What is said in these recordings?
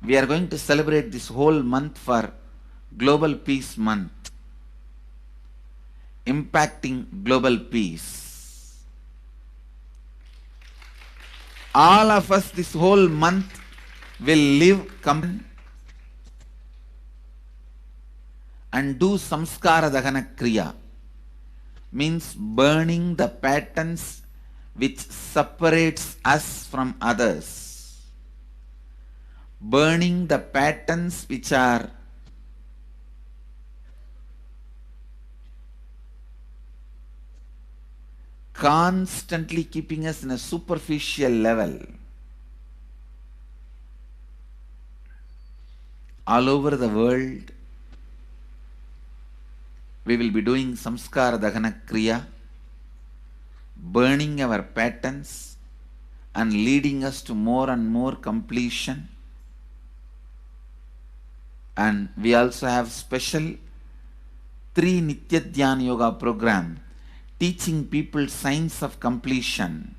We are going to celebrate this whole month for Global Peace Month, impacting global peace. All of us this whole month will live and do samskara dahana kriya, means burning the patterns which separates us from others, burning the patterns which are constantly keeping us in a superficial level. All over the world, we will be doing samskara dahana kriya, burning our patterns and leading us to more and more completion. And we also have special 3 Nitya Dhyana Yoga program teaching people signs of completion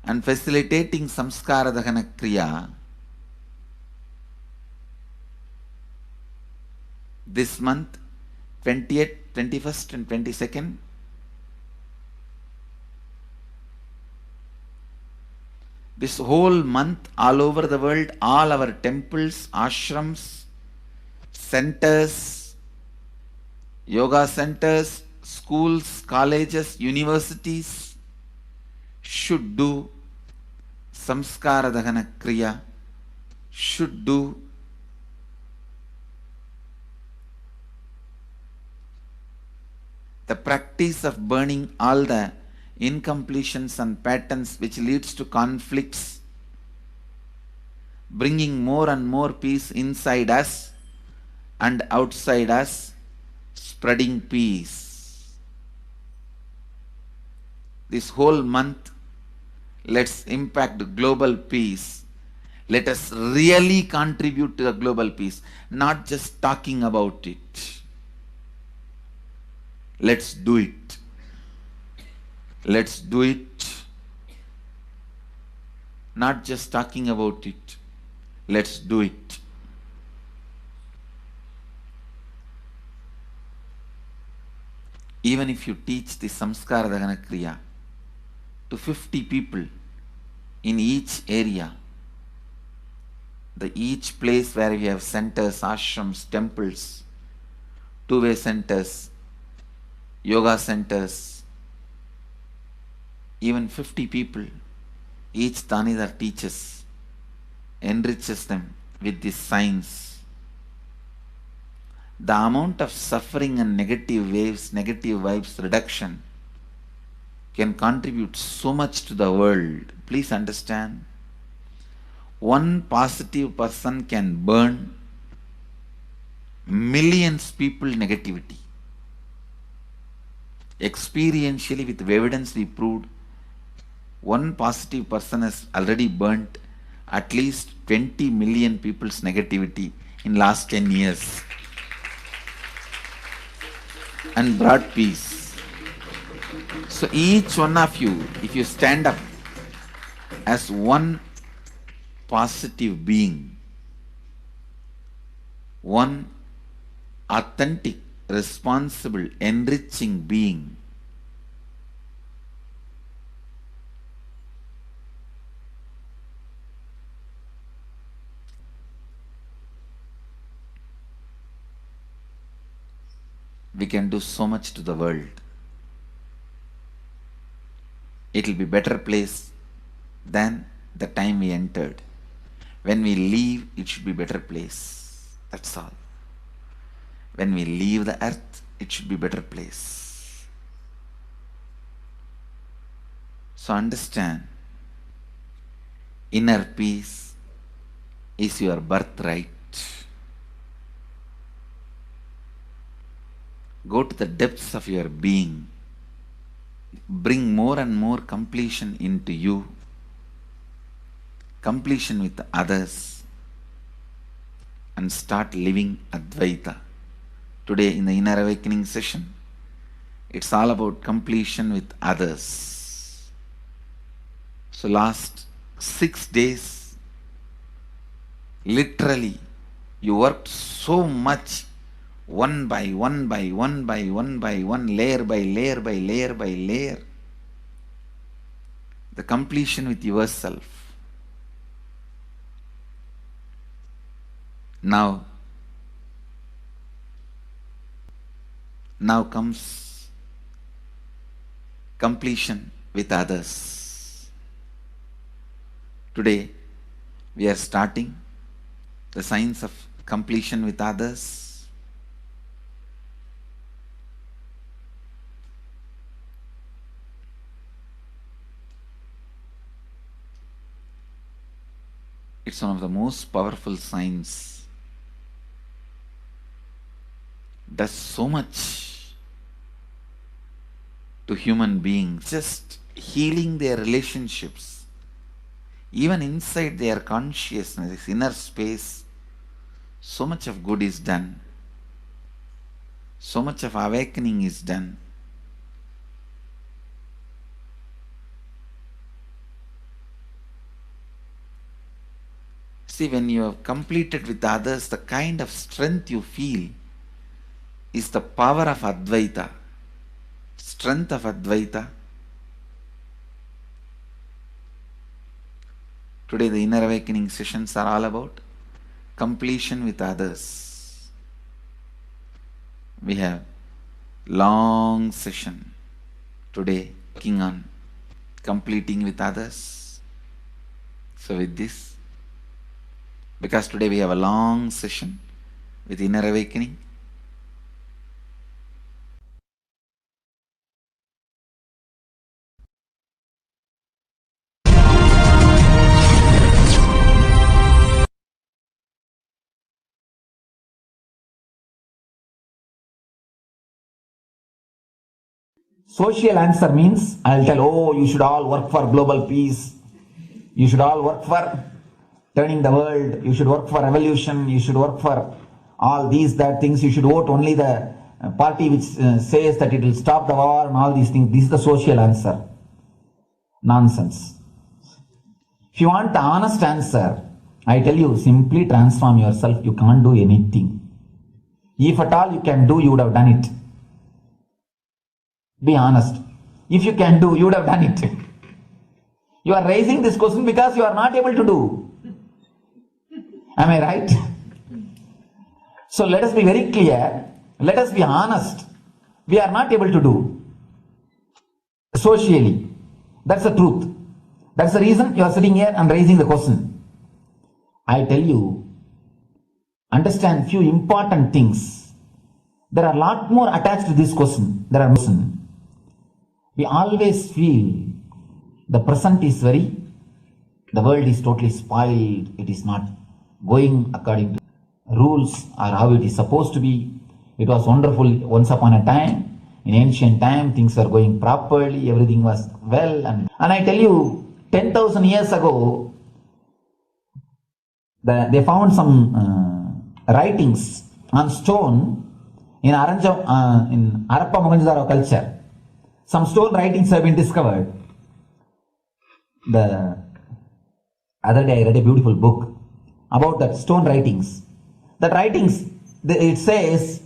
and facilitating samskara dahana kriya. This month, 20th, 21st and 22nd, this whole month, all over the world, all our temples, ashrams, centers, yoga centers, schools, colleges, universities should do samskara dahana kriya, should do the practice of burning all the incompletions and patterns which leads to conflicts, bringing more and more peace inside us and outside us, spreading peace. This whole month, let's impact global peace. Let us really contribute to the global peace, not just talking about it. Let's do it. Let's do it. Not just talking about it. Let's do it. Even if you teach the samskara dahana kriya to 50 people in each area, each place where we have centers, ashrams, temples, two-way centers, yoga centers, even 50 people, each Tanidar teaches, enriches them with these signs. The amount of suffering and negative waves, negative vibes reduction can contribute so much to the world. Please understand, one positive person can burn millions people negativity. Experientially, with evidence we proved, one positive person has already burnt at least 20 million people's negativity in last 10 years and brought peace. So each one of you, if you stand up as one positive being, one authentic, responsible, enriching being, we can do so much to the world. It will be a better place than the time we entered. When we leave, it should be a better place. That's all. When we leave the earth, it should be a better place. So understand, inner peace is your birthright. Go to the depths of your being. Bring more and more completion into you. Completion with others. And start living Advaita. Today in the Inner Awakening session, it's all about completion with others. So last 6 days, Literally, you worked so much, one by one by one by one by one, layer by layer by layer by layer. The completion with yourself. Now comes completion with others. Today, we are starting the science of completion with others. It's one of the most powerful science. Does so much to human beings, just healing their relationships, even inside their consciousness, this inner space. So much of good is done, so much of awakening is done. See, when you have completed with others, the kind of strength you feel is the power of Advaita, strength of Advaita. Today the inner awakening sessions are all about completion with others. We have long session today working on completing with others. So with this, because today we have a long session with inner awakening, social answer means I'll tell, oh, you should all work for global peace. You should all work for turning the world. You should work for revolution. You should work for all these, that things. You should vote only the party which says that it will stop the war and all these things. This is the social answer. Nonsense. If you want the honest answer, I tell you, simply transform yourself. You can't do anything. If at all you can do, you would have done it. Be honest. If you can do, you would have done it. You are raising this question because you are not able to do. Am I right? So let us be very clear. Let us be honest. We are not able to do. Socially. That's the truth. That's the reason you are sitting here and raising the question. I tell you, understand few important things. There are a lot more attached to this question. There are questions. We always feel the present is the world is totally spoiled. It is not going according to rules or how it is supposed to be. It was wonderful once upon a time. In ancient time, things were going properly. Everything was well. And I tell you, 10,000 years ago, they found some writings on stone in Harappa Mohenjo-daro culture. Some stone writings have been discovered. The other day I read a beautiful book about that stone writings. That writings, it says,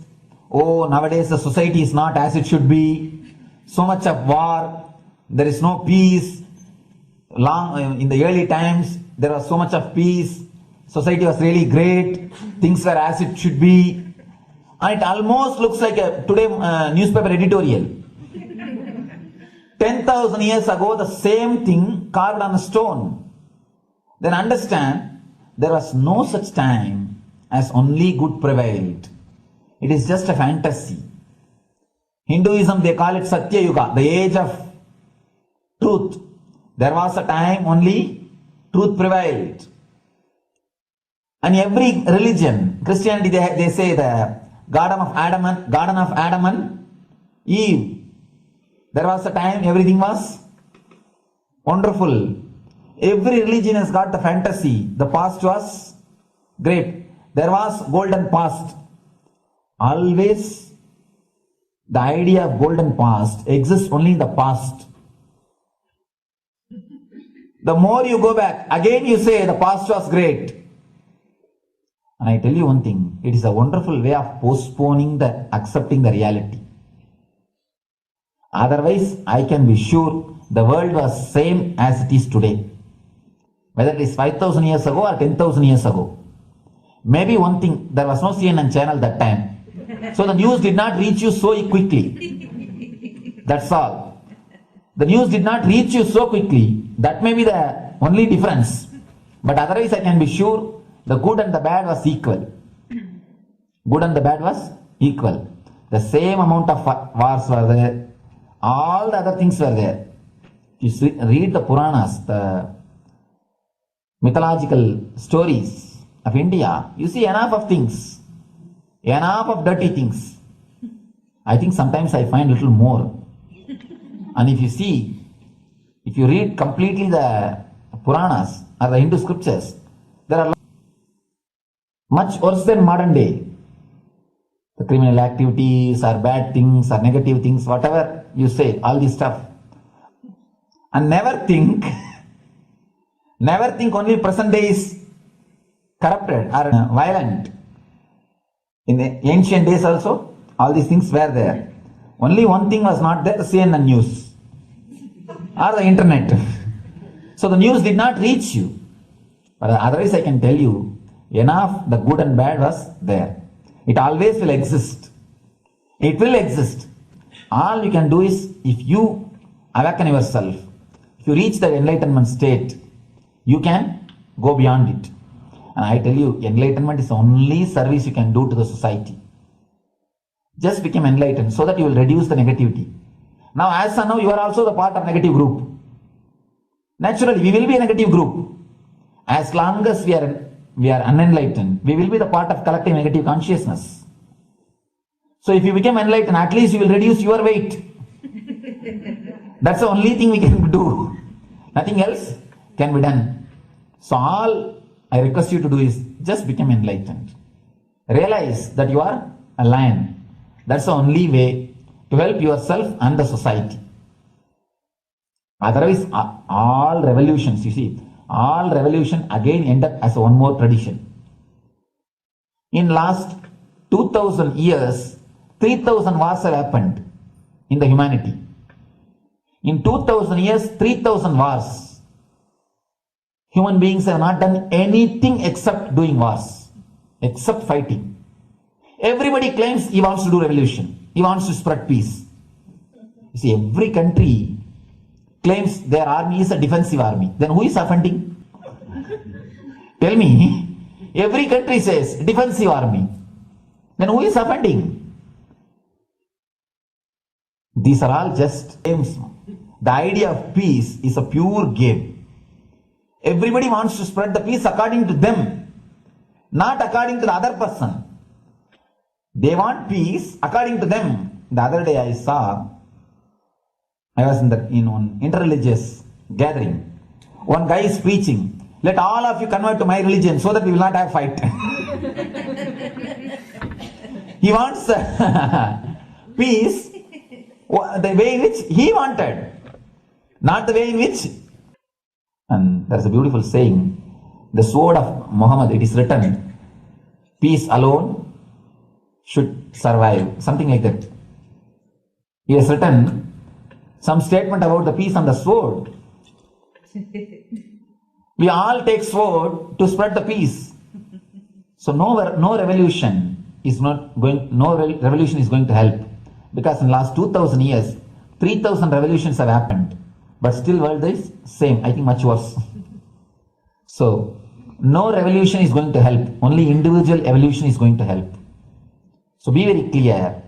oh, nowadays the society is not as it should be. So much of war. There is no peace. In the early times, there was so much of peace. Society was really great. Things were as it should be. And it almost looks like a today newspaper editorial. 10,000 years ago, the same thing carved on a stone. Then understand, there was no such time as only good prevailed. It is just a fantasy. Hinduism, they call it Satya Yuga, the age of truth. There was a time only truth prevailed. And every religion, Christianity, they say the Garden of Adam and Eve. There was a time everything was wonderful. Every religion has got the fantasy. The past was great. There was golden past. Always the idea of golden past exists only in the past. The more you go back, again you say the past was great. And I tell you one thing, it is a wonderful way of postponing the accepting the reality. Otherwise, I can be sure the world was same as it is today. Whether it is 5,000 years ago or 10,000 years ago. Maybe one thing, there was no CNN channel that time. So the news did not reach you so quickly. That's all. The news did not reach you so quickly. That may be the only difference. But otherwise I can be sure the good and the bad was equal. Good and the bad was equal. The same amount of wars were there. All the other things were there. You read the Puranas, the mythological stories of India, you see enough of things. Enough of dirty things. I think sometimes I find little more. And if you read completely the Puranas or the Hindu scriptures, there are much worse than modern day. The criminal activities or bad things or negative things, whatever you say, all this stuff. And never think only present day is corrupted or violent. In the ancient days also, all these things were there. Only one thing was not there, the CNN news or the internet. So the news did not reach you. But otherwise I can tell you, enough the good and bad was there. It always will exist. It will exist. All you can do is, if you awaken yourself, if you reach the enlightenment state, you can go beyond it. And I tell you, enlightenment is the only service you can do to the society. Just become enlightened so that you will reduce the negativity. Now, as of now, you are also the part of negative group. Naturally, we will be a negative group. As long as we are unenlightened, we will be the part of collective negative consciousness. So if you become enlightened, at least you will reduce your weight. That's the only thing we can do. Nothing else can be done. So all I request you to do is just become enlightened. Realize that you are a lion. That's the only way to help yourself and the society. Otherwise, all revolutions, you see, all revolution again end up as one more tradition. In last 2000 years, 3000 wars have happened in the humanity. In 2000 years, 3000 wars. Human beings have not done anything except doing wars, except fighting. Everybody claims he wants to do revolution. He wants to spread peace. You see, every country claims their army is a defensive army. Then who is offending? Tell me. Every country says defensive army. Then who is offending? These are all just games. The idea of peace is a pure game. Everybody wants to spread the peace according to them, not according to the other person. They want peace according to them. The other day I was in one interreligious gathering. One guy is preaching, let all of you convert to my religion so that we will not have fight. He wants peace the way in which he wanted, not the way in which. And there is a beautiful saying, the sword of Muhammad, it is written, peace alone should survive, something like that. He has written some statement about the peace on the sword. We all take sword to spread the peace. So no revolution is going to help, because in last 2000 years, 3000 revolutions have happened, but still world is same, I think much worse. So no revolution is going to help, only individual evolution is going to help. So be very clear.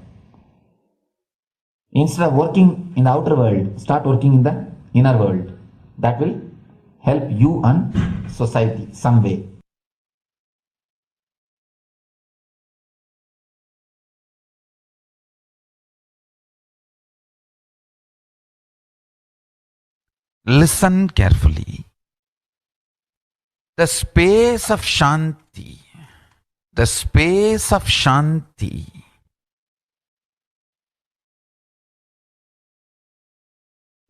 Instead of working in the outer world, start working in the inner world. That will help you and society some way. Listen carefully. The space of Shanti,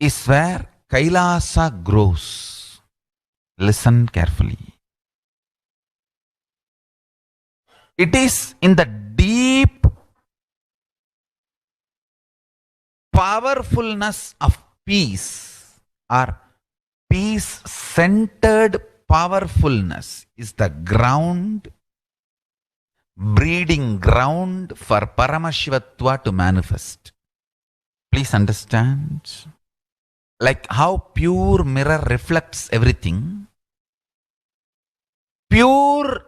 is where Kailasa grows. Listen carefully. It is in the deep powerfulness of peace, or peace-centered powerfulness is the ground, breeding ground for Paramashivatva to manifest. Please understand. Like how pure mirror reflects everything, pure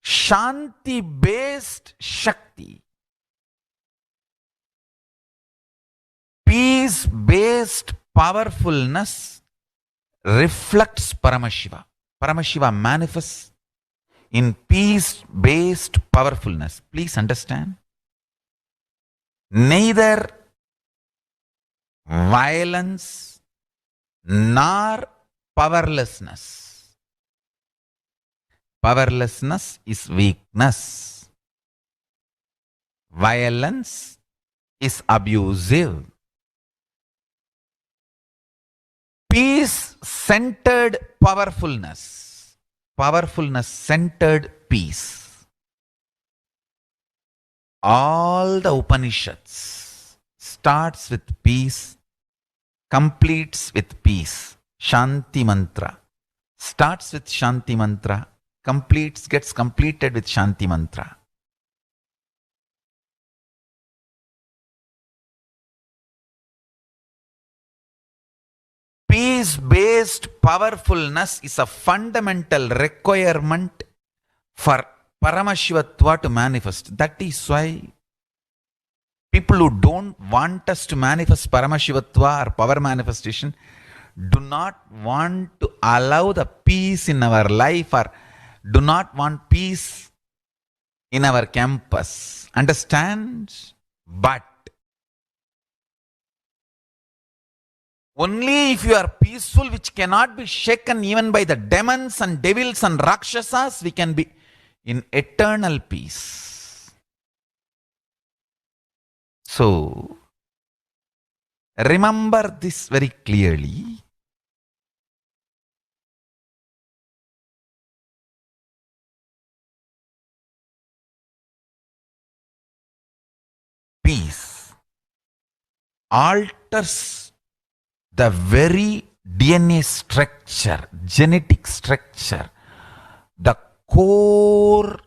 Shanti-based Shakti, peace-based powerfulness reflects Paramashiva. Paramashiva manifests in peace-based powerfulness. Please understand. Neither violence nor powerlessness. Powerlessness is weakness. Violence is abusive. Peace-centered powerfulness. Powerfulness-centered peace. All the Upanishads starts with peace, completes with peace. Shanti mantra. Starts with Shanti mantra, gets completed with Shanti mantra. Peace-based powerfulness is a fundamental requirement for Paramashivatva to manifest. That is why people who don't want us to manifest Paramashivatva or power manifestation do not want to allow the peace in our life, or do not want peace in our campus. Understand? But only if you are peaceful, which cannot be shaken even by the demons and devils and rakshasas, we can be in eternal peace. So, remember this very clearly. Peace alters the very DNA structure, genetic structure, the core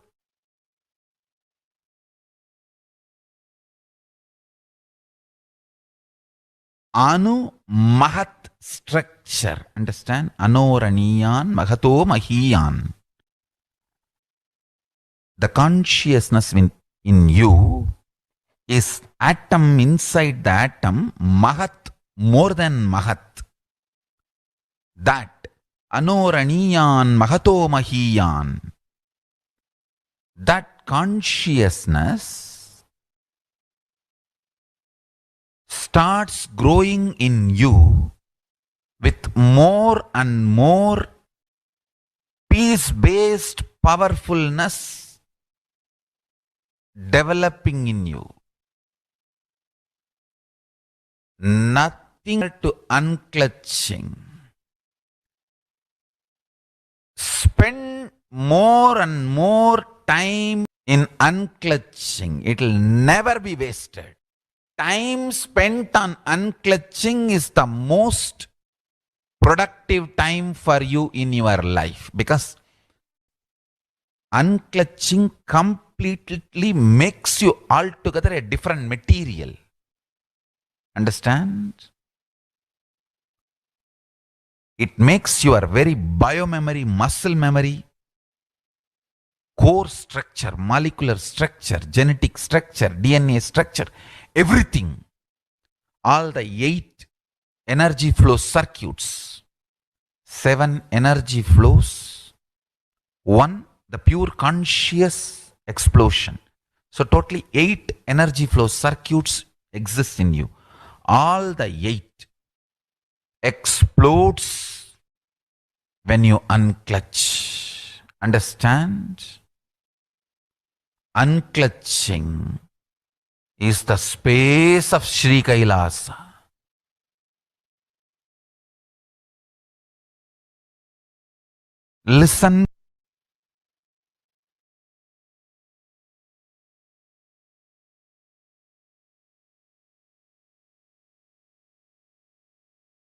Anu Mahat structure. Understand? Anoraniyan Mahato Mahiyan. The consciousness in you is atom inside the atom, Mahat, more than Mahat. That Anoraniyan Mahato Mahiyan. That consciousness starts growing in you with more and more peace-based powerfulness developing in you. Nothing to unclutching. Spend more and more time in unclutching. It will never be wasted. Time spent on unclutching is the most productive time for you in your life, because unclutching completely makes you altogether a different material. Understand? It makes your very biomemory, muscle memory, core structure, molecular structure, genetic structure, DNA structure, everything, all the 8 energy flow circuits, 7 energy flows, 1 the pure conscious explosion. So totally 8 energy flow circuits exist in you. All the 8 explodes when you unclutch. Understand? Unclutching is the space of Sri Kailasa. Listen.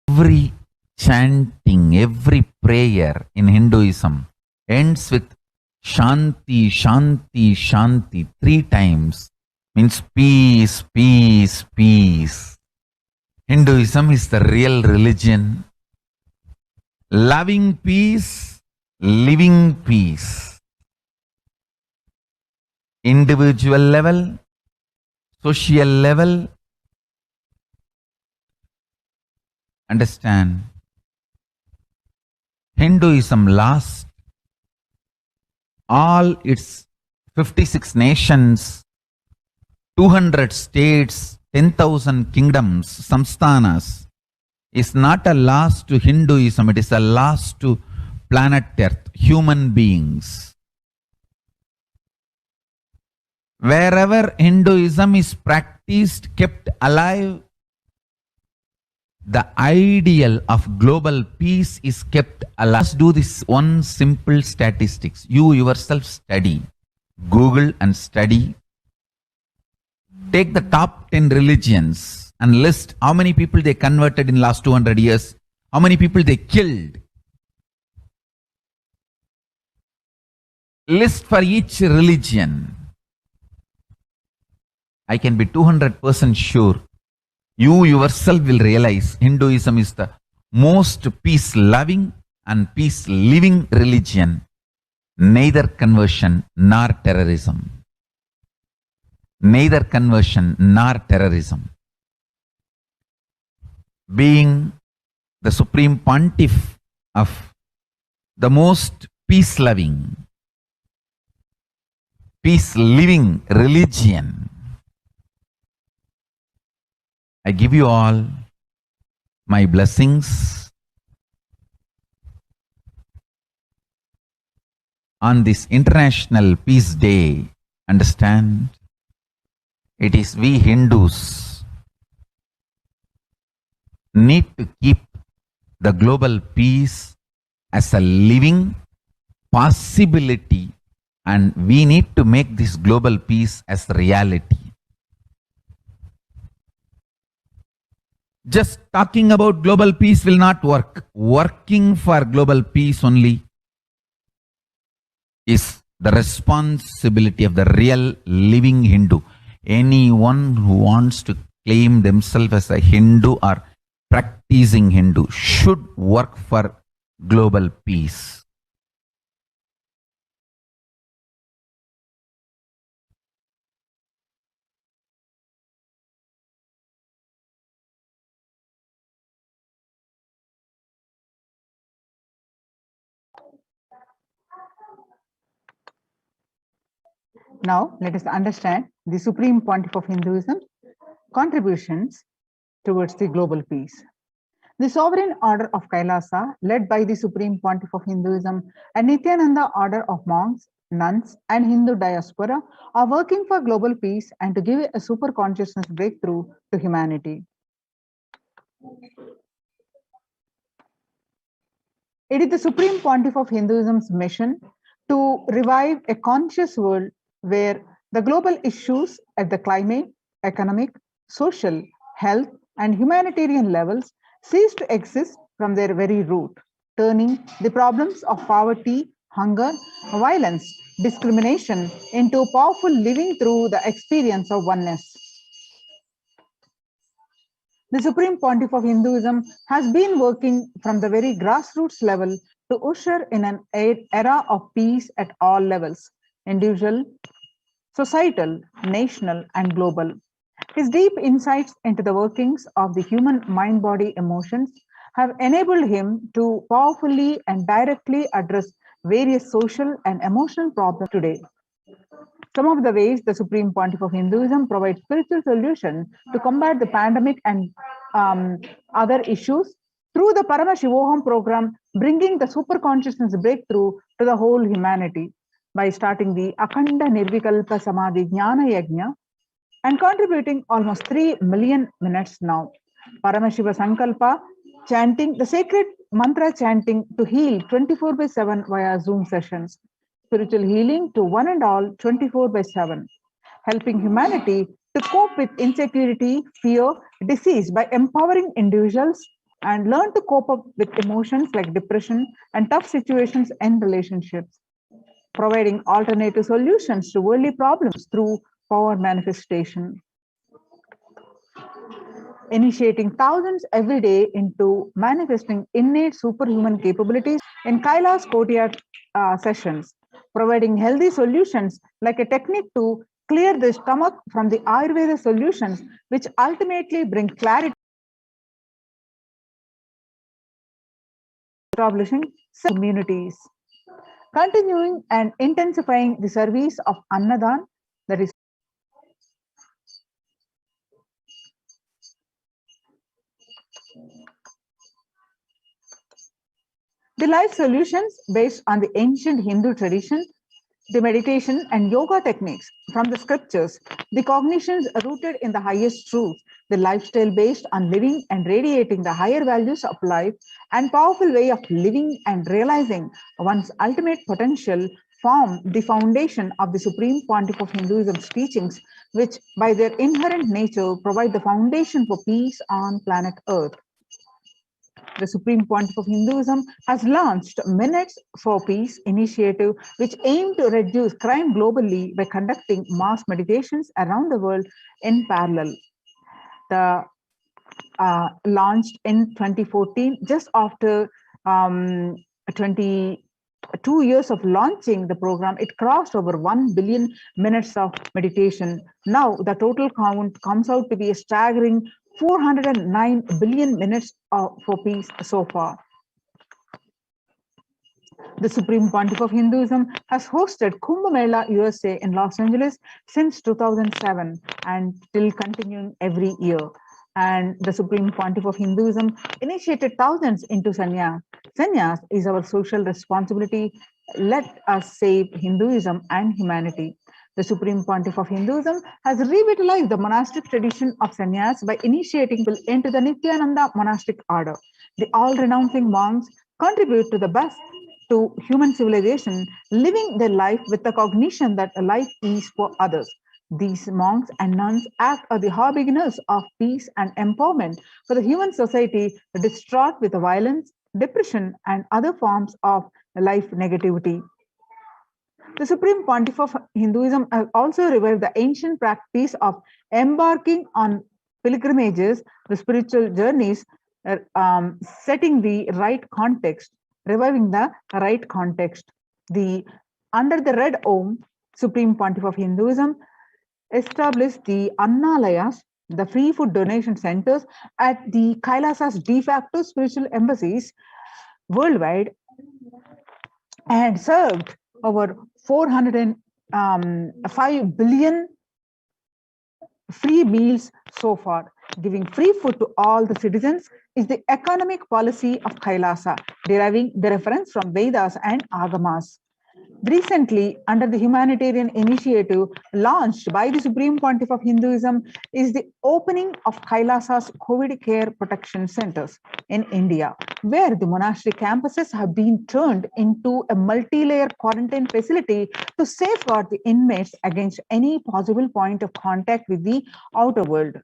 Every chanting, every prayer in Hinduism ends with Shanti, Shanti, Shanti 3 times. Means peace, peace, peace. Hinduism is the real religion. Loving peace, living peace. Individual level, social level. Understand? Hinduism lasts all its 56 nations, 200 states, 10,000 kingdoms, samsthanas, is not a loss to Hinduism, it is a loss to planet Earth, human beings. Wherever Hinduism is practiced, kept alive, the ideal of global peace is kept alive. Let's do this one simple statistics. You yourself study. Google and study. Take the top 10 religions and list how many people they converted in last 200 years, how many people they killed. List for each religion. I can be 200% sure. You yourself will realize Hinduism is the most peace-loving and peace-living religion, neither conversion nor terrorism. Neither conversion nor terrorism. Being the supreme pontiff of the most peace-loving, peace-living religion, I give you all my blessings on this International Peace Day. Understand? It is we Hindus need to keep the global peace as a living possibility, and we need to make this global peace as reality. Just talking about global peace will not work. Working for global peace only is the responsibility of the real living Hindu. Anyone who wants to claim themselves as a Hindu or practicing Hindu should work for global peace. Now, let us understand the Supreme Pontiff of Hinduism contributions towards the global peace. The Sovereign Order of Kailasa, led by the Supreme Pontiff of Hinduism and Nithyananda Order of monks, nuns, and Hindu diaspora, are working for global peace and to give a super consciousness breakthrough to humanity. It is the Supreme Pontiff of Hinduism's mission to revive a conscious world where the global issues at the climate, economic, social, health, and humanitarian levels cease to exist from their very root, turning the problems of poverty, hunger, violence, discrimination into powerful living through the experience of oneness. The Supreme Pontiff of Hinduism has been working from the very grassroots level to usher in an era of peace at all levels, individual, societal, national, and global. His deep insights into the workings of the human mind, body, emotions have enabled him to powerfully and directly address various social and emotional problems today. Some of the ways the Supreme Pontiff of Hinduism provides spiritual solutions to combat the pandemic and other issues through the Paramashivoham program, bringing the super consciousness breakthrough to the whole humanity by starting the Akhanda Nirvikalpa Samadhi Jnana Yajna and contributing almost 3 million minutes now. Paramashiva Sankalpa chanting the sacred mantra chanting to heal 24/7 via Zoom sessions, spiritual healing to one and all 24/7, helping humanity to cope with insecurity, fear, disease by empowering individuals and learn to cope up with emotions like depression and tough situations and relationships, providing alternative solutions to worldly problems through power manifestation, initiating thousands every day into manifesting innate superhuman capabilities in Kailash Kotiyar sessions, providing healthy solutions like a technique to clear the stomach from the Ayurveda solutions, which ultimately bring clarity, establishing communities, continuing and intensifying the service of Annadan, that is the life solutions based on the ancient Hindu tradition, the meditation and yoga techniques from the scriptures, the cognitions rooted in the highest truth, the lifestyle based on living and radiating the higher values of life, and powerful way of living and realizing one's ultimate potential form the foundation of the Supreme Pontiff of Hinduism's teachings, which by their inherent nature provide the foundation for peace on planet Earth. The Supreme Pontiff of Hinduism has launched Minutes for Peace initiative, which aim to reduce crime globally by conducting mass meditations around the world in parallel. The launched in 2014, just after 22 years of launching the program, it crossed over 1 billion minutes of meditation. Now the total count comes out to be a staggering 409 billion minutes for peace so far. The Supreme Pontiff of Hinduism has hosted Kumbh Mela USA in Los Angeles since 2007 and still continuing every year. And the Supreme Pontiff of Hinduism initiated thousands into sannyas. Sannyas is our social responsibility. Let us save Hinduism and humanity. The Supreme Pontiff of Hinduism has revitalized the monastic tradition of sannyas by initiating people into the Nithyananda monastic order. The all-renouncing monks contribute to the best to human civilization, living their life with the cognition that life is for others. These monks and nuns act as the harbingers of peace and empowerment for the human society distraught with violence, depression, and other forms of life negativity. The Supreme Pontiff of Hinduism has also revived the ancient practice of embarking on pilgrimages, the spiritual journeys, setting the right context, reviving the right context. Under the Red Om, Supreme Pontiff of Hinduism established the Annalayas, the free food donation centers at the Kailasa's de facto spiritual embassies worldwide, and served over 405 billion free meals so far. Giving free food to all the citizens is the economic policy of Kailasa, deriving the reference from Vedas and Agamas. Recently, under the humanitarian initiative launched by the Supreme Pontiff of Hinduism, is the opening of Kailasa's COVID care protection centers in India, where the monastery campuses have been turned into a multi-layer quarantine facility to safeguard the inmates against any possible point of contact with the outer world.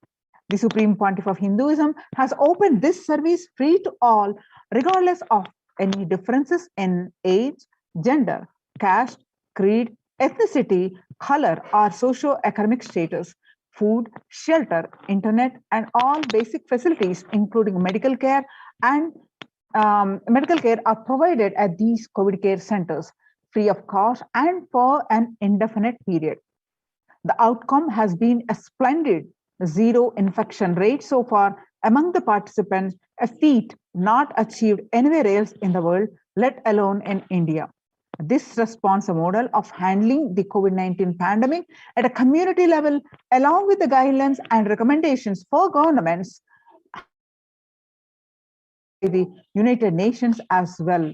The Supreme Pontiff of Hinduism has opened this service free to all, regardless of any differences in age, gender, caste, creed, ethnicity, color, or socio-economic status. Food, shelter, internet, and all basic facilities, including medical care are provided at these COVID care centers, free of cost and for an indefinite period. The outcome has been a splendid zero infection rate so far among the participants, a feat not achieved anywhere else in the world, let alone in India. This response model of handling the COVID-19 pandemic at a community level, along with the guidelines and recommendations for governments, the United Nations as well.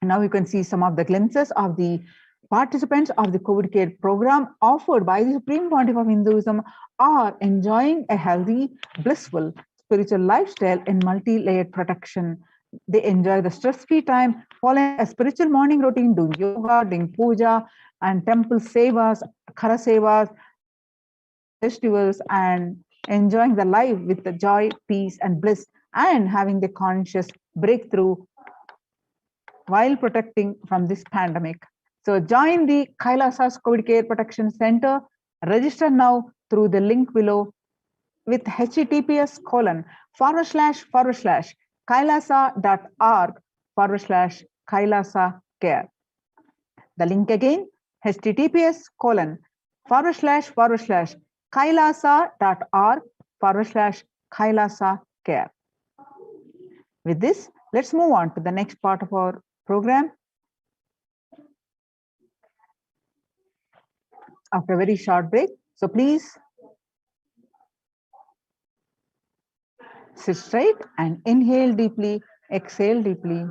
Now you can see some of the glimpses of the participants of the COVID care program offered by the Supreme Pontiff of Hinduism are enjoying a healthy, blissful, spiritual lifestyle in multi-layered protection. They enjoy the stress-free time, following a spiritual morning routine, doing yoga, doing puja, and temple sevas, khara sevas, festivals, and enjoying the life with the joy, peace, and bliss, and having the conscious breakthrough while protecting from this pandemic. So join the Kailasa's COVID Care Protection Center. Register now through the link below with https://kailasa.org/kailasa care. The link again, https://kailasa.org/kailasa care. With this, let's move on to the next part of our program. After a very short break, so please sit straight and inhale deeply, exhale deeply.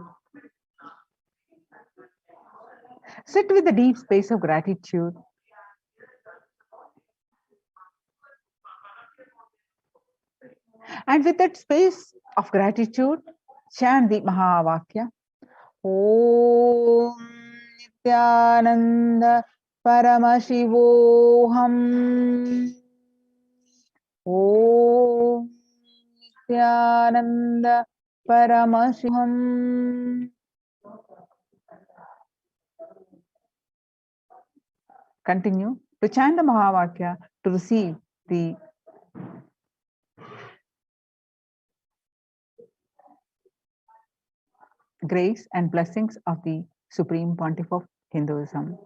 Sit with a deep space of gratitude. And with that space of gratitude, chant the Mahavakya. Om Nithyananda Paramashivoham. Om Nithyananda Paramashivoham. Continue to chant the Mahavakya to receive the grace and blessings of the Supreme Pontiff of Hinduism.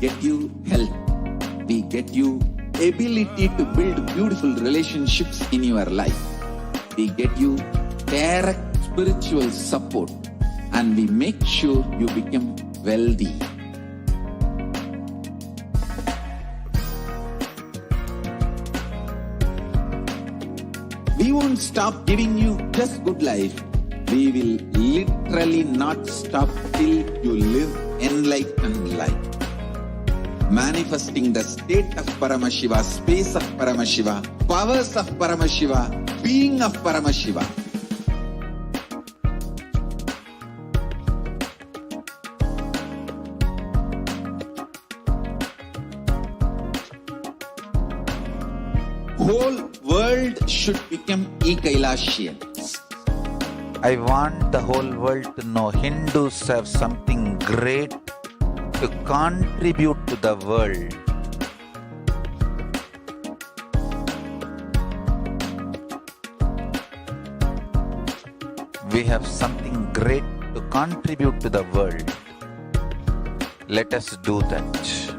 get you health. We get you ability to build beautiful relationships in your life. We get you direct spiritual support, and we make sure you become wealthy. We won't stop giving you just good life. We will literally not stop till you live enlightened life. Manifesting the state of Paramashiva, space of Paramashiva, powers of Paramashiva, being of Paramashiva. Whole world should become e-Kailashians. I want the whole world to know Hindus have something great to contribute to the world. We have something great to contribute to the world. Let us do that.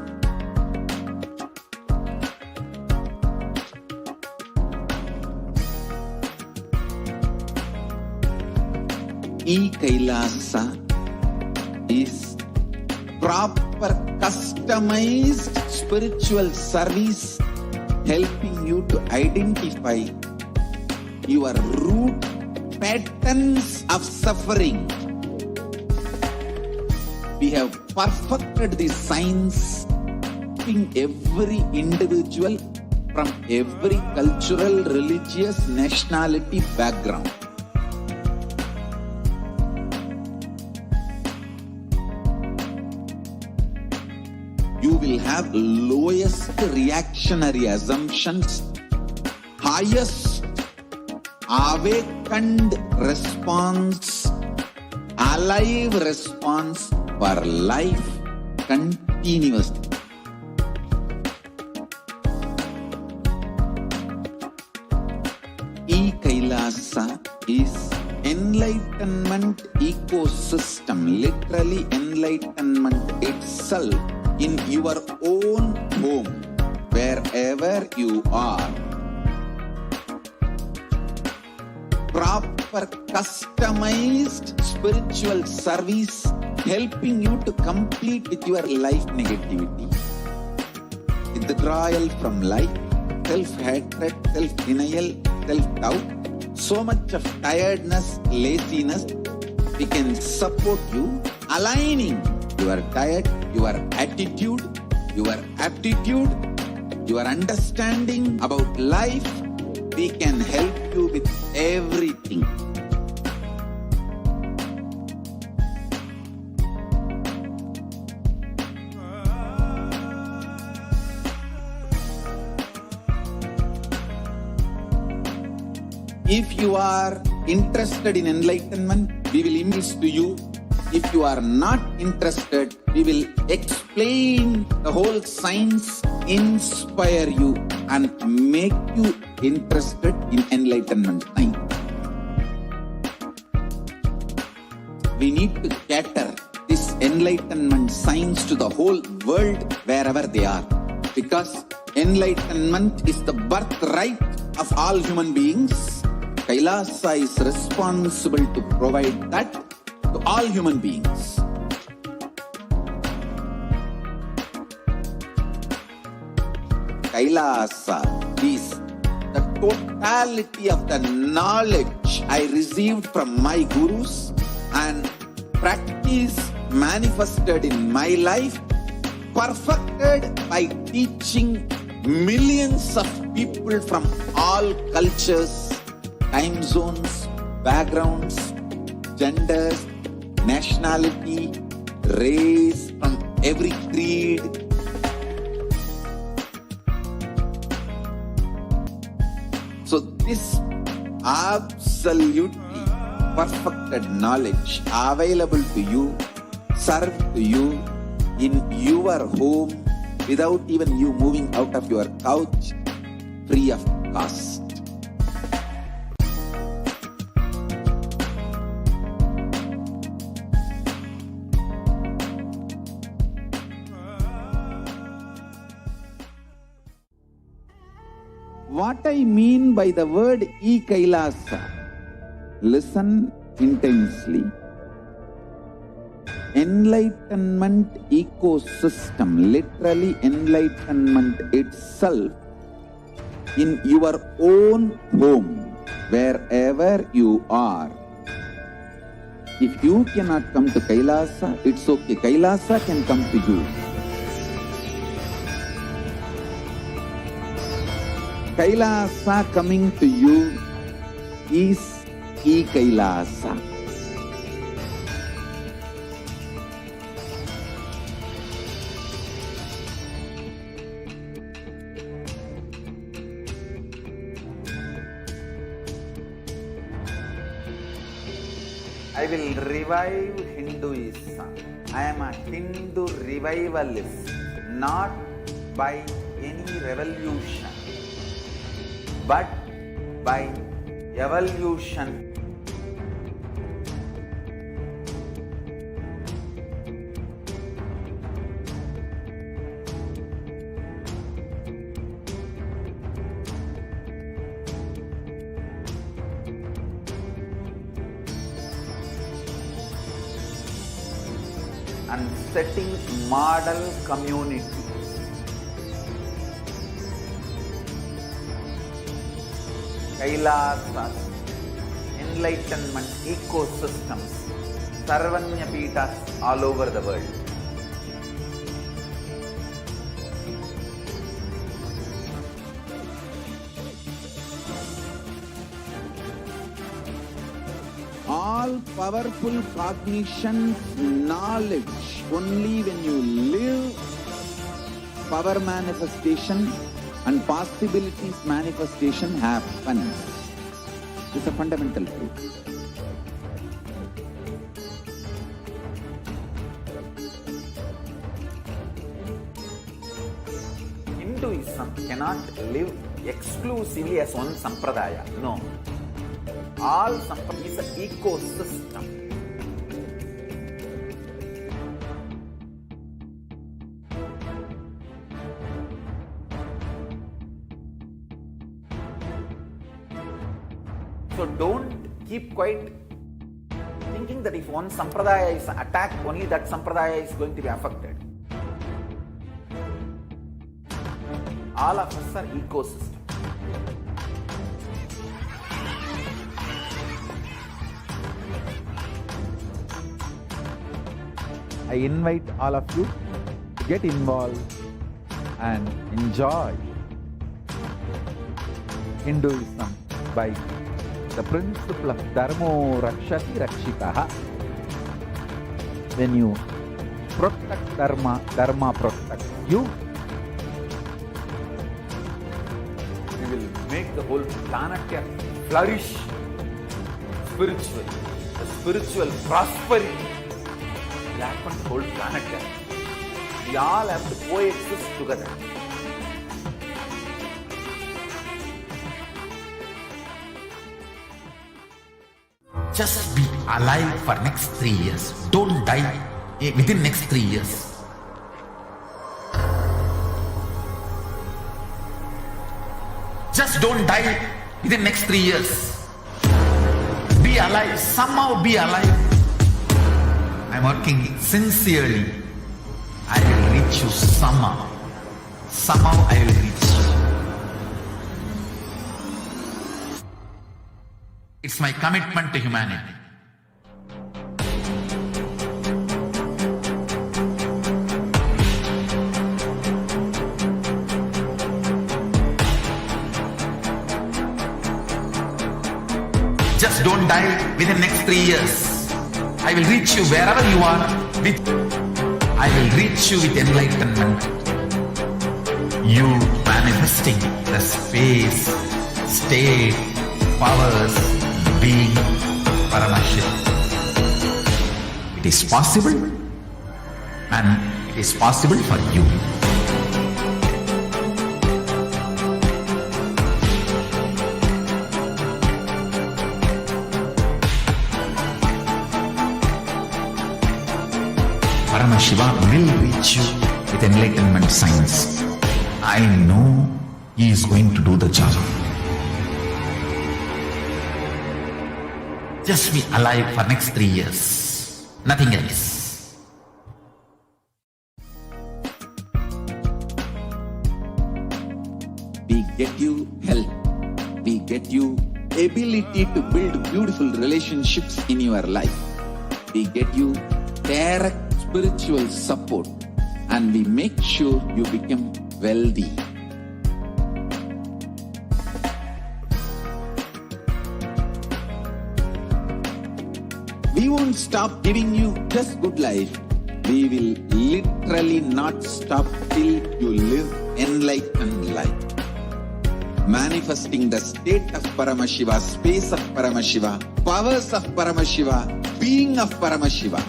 E-Kailasa is proper customized spiritual service helping you to identify your root patterns of suffering. We have perfected the science helping every individual from every cultural, religious, nationality background. You will have lowest reactionary assumptions, highest awakened response, alive response for life continuously. E-Kailasa is enlightenment ecosystem, literally enlightenment itself in your own home, wherever you are. Proper customized spiritual service helping you to complete with your life negativity. Withdrawal from life, self-hatred, self-denial, self-doubt, so much of tiredness, laziness. We can support you aligning your diet, your attitude, your aptitude, your understanding about life. We can help you with everything. If you are interested in enlightenment, we will email to you. If you are not interested, we will explain the whole science, inspire you, and make you interested in enlightenment time. We need to cater this enlightenment science to the whole world wherever they are, because enlightenment is the birthright of all human beings. Kailasa is responsible to provide that to all human beings. Kailasa is the totality of the knowledge I received from my gurus and practice manifested in my life, perfected by teaching millions of people from all cultures, time zones, backgrounds, genders, nationality, race, from every creed. So this absolutely perfected knowledge available to you, served to you in your home without even you moving out of your couch, free of cost. what I mean by the word e-Kailasa, listen intensely. Enlightenment ecosystem, literally enlightenment itself, in your own home, wherever you are. If you cannot come to Kailasa, it's okay. Kailasa can come to you. Kailasa coming to you is e-Kailasa. I will revive Hinduism. I am a Hindu revivalist, not by any revolution, but by evolution. And setting model community. Kailasas, enlightenment ecosystems, Sarvanya Pitas all over the world. All powerful cognition, knowledge, only when you live, power manifestation and possibilities manifestation happens. It's a fundamental truth. Hinduism cannot live exclusively as one sampradaya. No. All sampradaya is an ecosystem. So don't keep quiet thinking that if one sampradaya is attacked, only that sampradaya is going to be affected. All of us are ecosystem. I invite all of you to get involved and enjoy Hinduism by the principle of Dharmo Rakshati Rakshitaha. When you protect Dharma, Dharma protects you. We will make the whole planet flourish spiritually. The spiritual prosperity will happen to the whole planet. We all have to coexist together. Just be alive for next 3 years. Don't die within next 3 years. Just don't die within next 3 years. Be alive. Somehow be alive. I'm working sincerely. I will reach you somehow. Somehow I will reach you. It's my commitment to humanity. Just don't die within next 3 years. I will reach you wherever you are. I will reach you with enlightenment. You manifesting the space, state, powers, being Paramashivoham. It is possible, and it is possible for you. Paramashivoham will reach you with enlightenment science. I know he is going to do the job. just be alive for next 3 years. Nothing else. We get you health. We get you ability to build beautiful relationships in your life. We get you direct spiritual support, and we make sure you become wealthy. We won't stop giving you just good life. We will literally not stop till you live enlightened life. Manifesting the state of Paramashiva, space of Paramashiva, powers of Paramashiva, being of Paramashiva.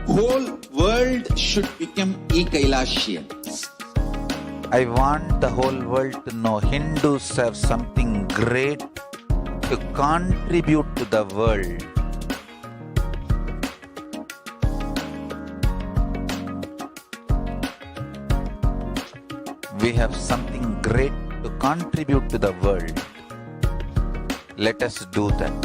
Whole world should become e-Kailashians. I want the whole world to know Hindus have something great to contribute to the world. We have something great to contribute to the world. Let us do that.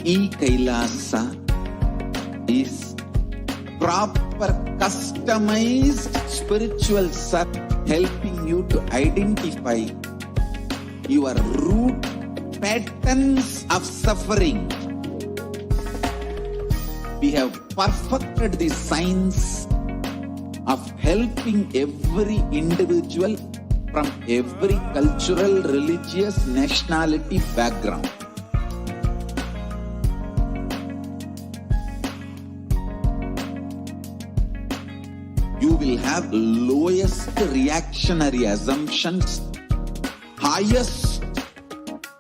E-Kailasa is proper customized spiritual service helping you to identify your root patterns of suffering. We have perfected the science of helping every individual from every cultural, religious, nationality background. You will have lowest reactionary assumptions, highest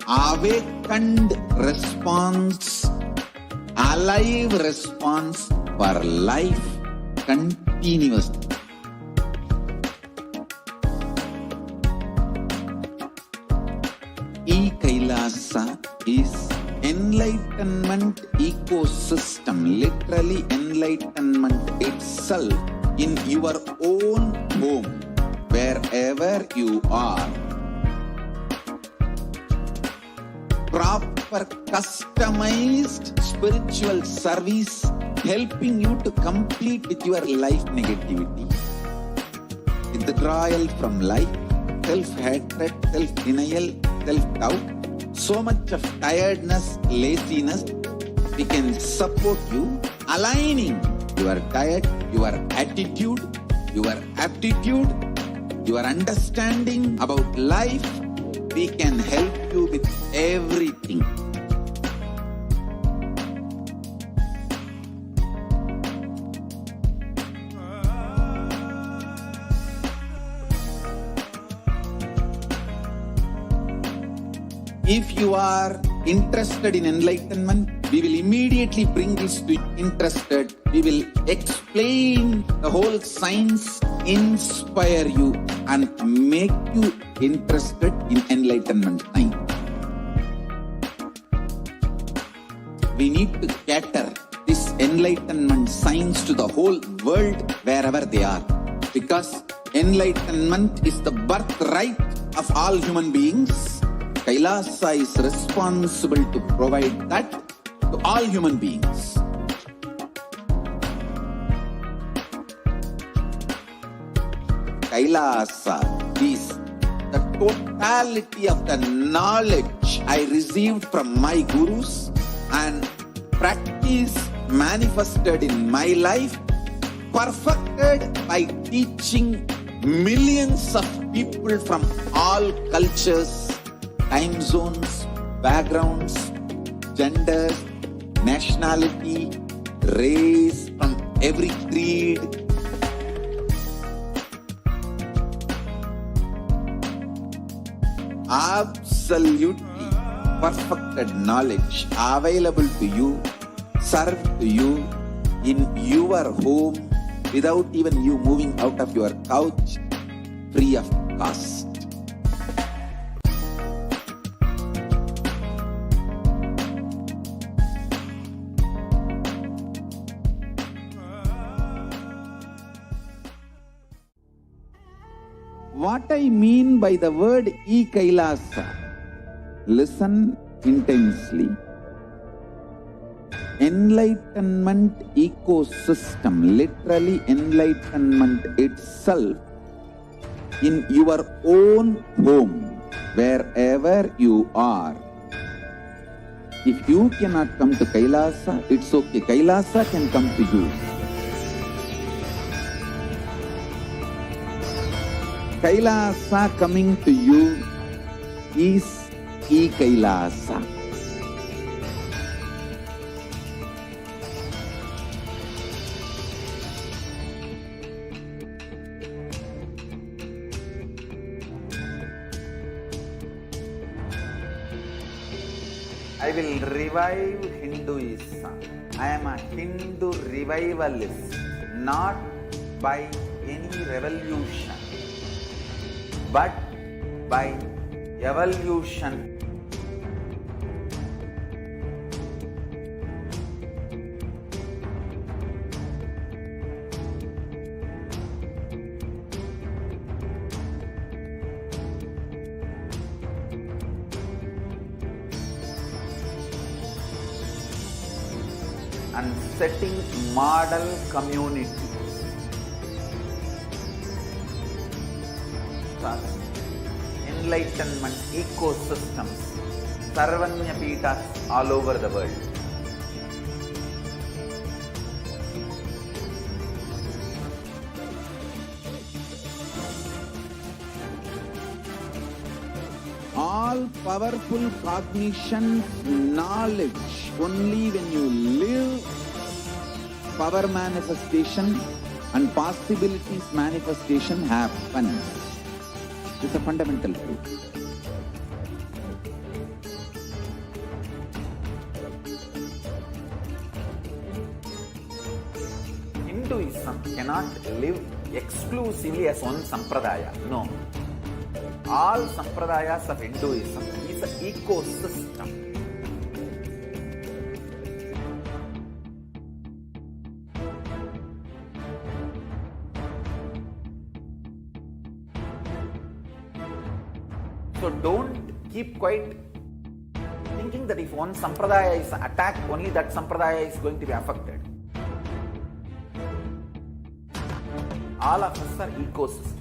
awakened response, alive response for life continuously. E-Kailasa is enlightenment ecosystem, literally enlightenment itself in your own home, wherever you are. Proper customized spiritual service helping you to complete with your life negativity. Withdrawal from life, self-hatred, self-denial, self-doubt, so much of tiredness, laziness. We can support you aligning your diet, your attitude, your aptitude, your understanding about life. We can help you with everything. If you are interested in enlightenment, we will immediately bring this to you. Interested, we will explain the whole science, inspire you and make you interested in enlightenment time. We need to cater this enlightenment science to the whole world wherever they are, because enlightenment is the birthright of all human beings. Kailasa is responsible to provide that to all human beings. Kailasa is the totality of the knowledge I received from my gurus and practice manifested in my life, perfected by teaching millions of people from all cultures, time zones, backgrounds, genders, nationality, race, from every creed. Absolutely perfected knowledge available to you, served to you in your home without even you moving out of your couch, free of cost. What I mean by the word e-Kailasa, listen intensely. Enlightenment ecosystem, literally enlightenment itself, in your own home, wherever you are. If you cannot come to Kailasa, it's okay. Kailasa can come to you. Kailasa coming to you is e-Kailasa. I will revive Hinduism. I am a Hindu revivalist, not by any revolution, but by evolution. And setting model communities. Thus, enlightenment ecosystems, Sarvanya Peethas all over the world. All powerful cognition, knowledge, only when you live, power manifestation and possibilities manifestation happens. It's a fundamental truth. Hinduism cannot live exclusively as one sampradaya. No. All sampradayas of Hinduism is an ecosystem. So don't keep quiet thinking that if one sampradaya is attacked, only that sampradaya is going to be affected. All of us are ecosystems.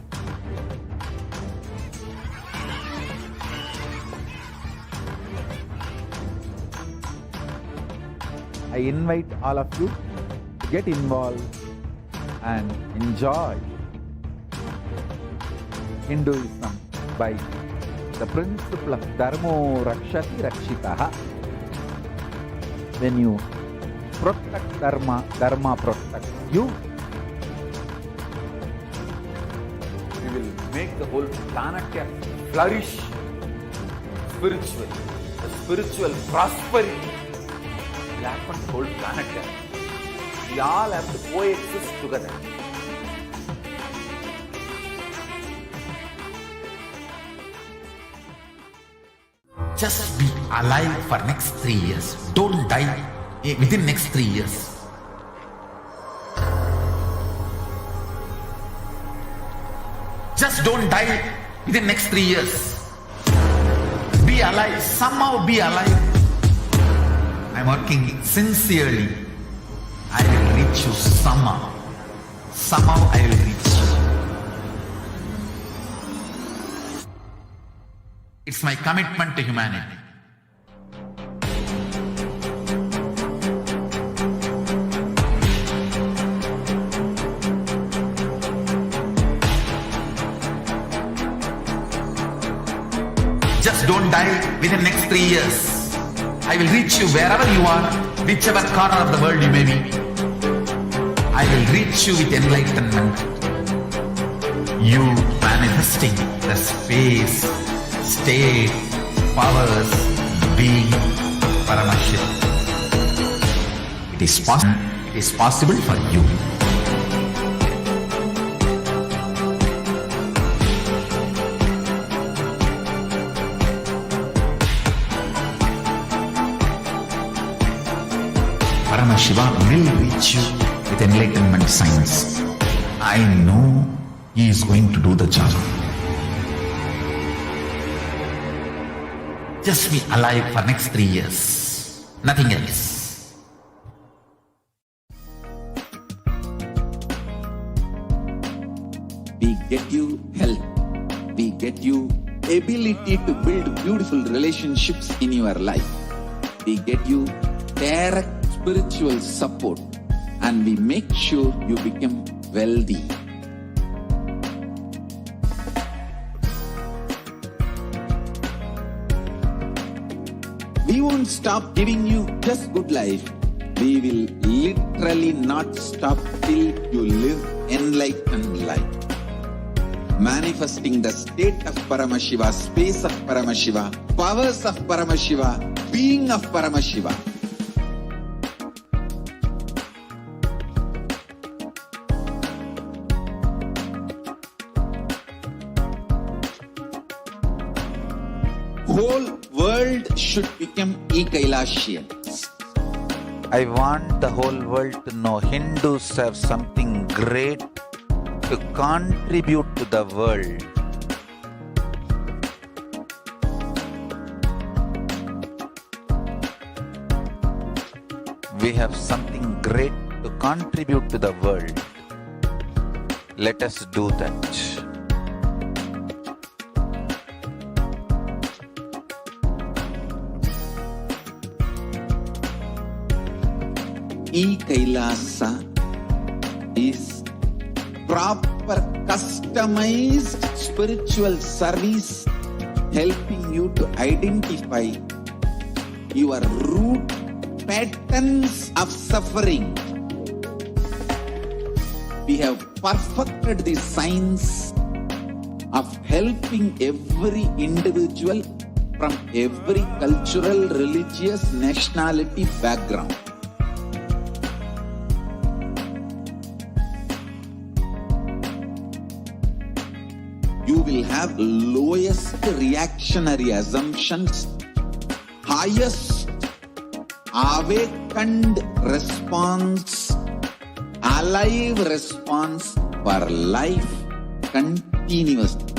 I invite all of you to get involved and enjoy Hinduism by the principle of Dharmo Rakshati Rakshitaha. When you protect Dharma, Dharma protects you. We will make the whole planet flourish spiritually. The spiritual prosperity will happen to the whole planet. We all have to coexist together. Just be alive for next 3 years. Don't die within next 3 years. Just don't die within next 3 years. Be alive. Somehow be alive. I'm working sincerely. I will reach you somehow. Somehow I will reach you. It's my commitment to humanity. Just don't die within next 3 years. I will reach you wherever you are, whichever corner of the world you may be. I will reach you with enlightenment. You manifesting the space, state, powers, being, Paramashivoham. It is possible for you. Paramashivoham will reach you with enlightenment science. I know he is going to do the job. just be alive for next 3 years. Nothing else. We get you health. We get you ability to build beautiful relationships in your life. We get you direct spiritual support, and we make sure you become wealthy. We won't stop giving you just good life. We will literally not stop till you live enlightened life. Manifesting the state of Paramashiva, space of Paramashiva, powers of Paramashiva, being of Paramashiva. Whole world should become e-Kailashian. I want the whole world to know Hindus have something great to contribute to the world. We have something great to contribute to the world. Let us do that. E-Kailasa is proper customized spiritual service helping you to identify your root patterns of suffering. We have perfected the science of helping every individual from every cultural, religious, nationality background. You will have lowest reactionary assumptions, highest awakened response, alive response for life continuously.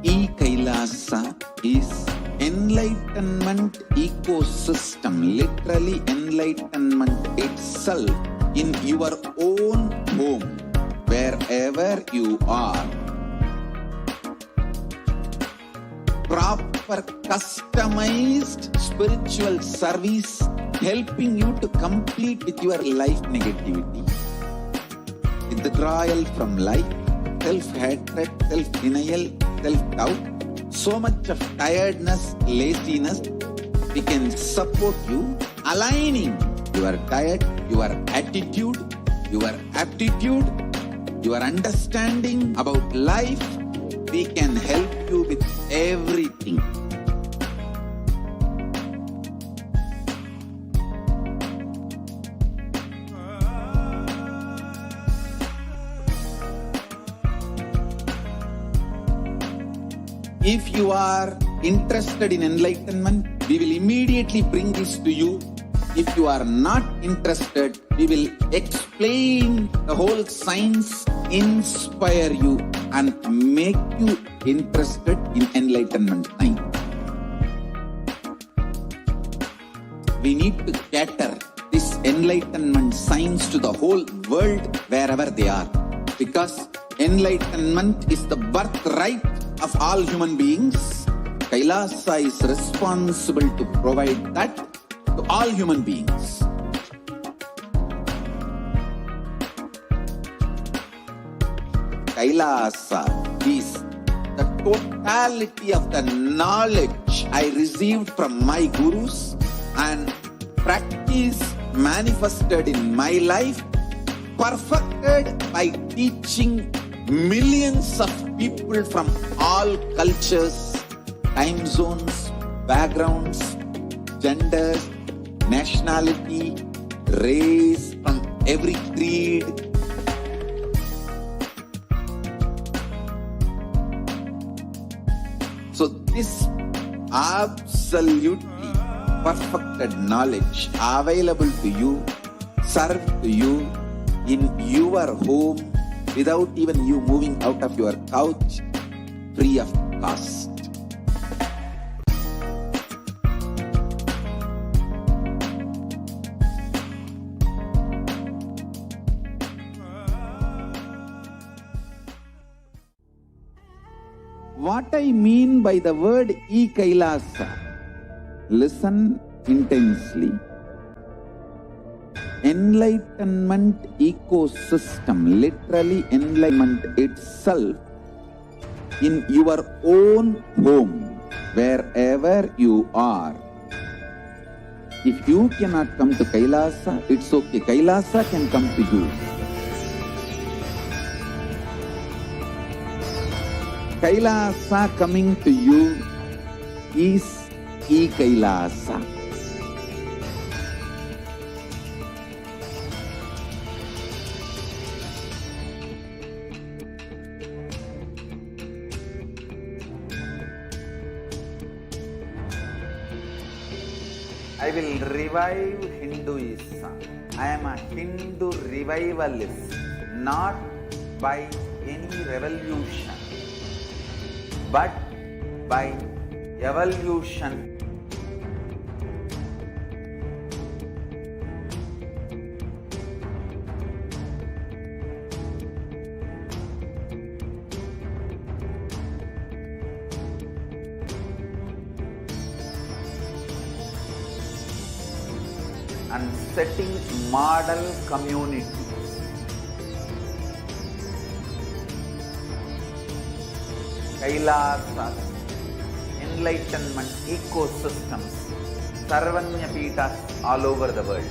E-Kailasa is enlightenment ecosystem, literally enlightenment itself in your own home, wherever you are. Proper customized spiritual service helping you to complete with your life negativity. Withdrawal from life, self-hatred, self-denial, self-doubt, so much of tiredness, laziness. We can support you aligning your diet, your attitude, your aptitude, your understanding about life. We can help you with everything. If you are interested in enlightenment, we will immediately bring this to you. If you are not interested, we will explain the whole science, inspire you, and make you interested in enlightenment time. We need to cater this enlightenment science to the whole world wherever they are, because enlightenment is the birthright of all human beings. Kailasa is responsible to provide that to all human beings. Kailasa is the totality of the knowledge I received from my gurus and practice manifested in my life, perfected by teaching millions of people from all cultures, time zones, backgrounds, genders, nationality, race, from every creed. So this absolutely perfected knowledge available to you, served to you in your home, without even you moving out of your couch, free of cost. What I mean by the word e-Kailasa, listen intensely. Enlightenment ecosystem, literally enlightenment itself, in your own home, wherever you are. If you cannot come to Kailasa, it's okay. Kailasa can come to you. Kailasa coming to you is e-Kailasa. I will revive Hinduism. I am a Hindu revivalist, not by any revolution, but by evolution. And setting model communities. Kailasas, enlightenment ecosystems, Sarvanya Pitas all over the world.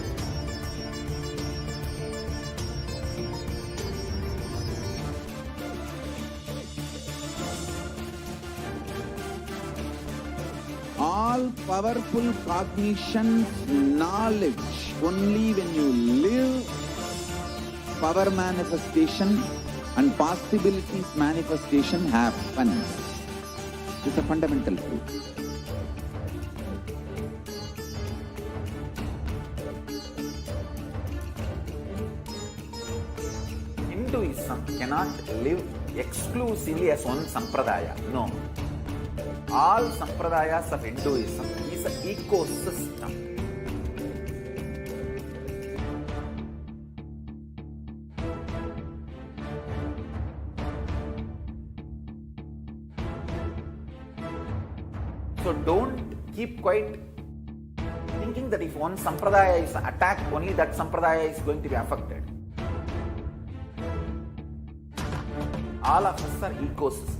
All powerful cognition, knowledge, only when you live, power manifestation and possibilities manifestation happens. It's a fundamental truth. Hinduism cannot live exclusively as one sampradaya. No. All sampradayas of Hinduism is an ecosystem. So don't keep quiet thinking that if one sampradaya is attacked, only that sampradaya is going to be affected. All of us are ecosystem.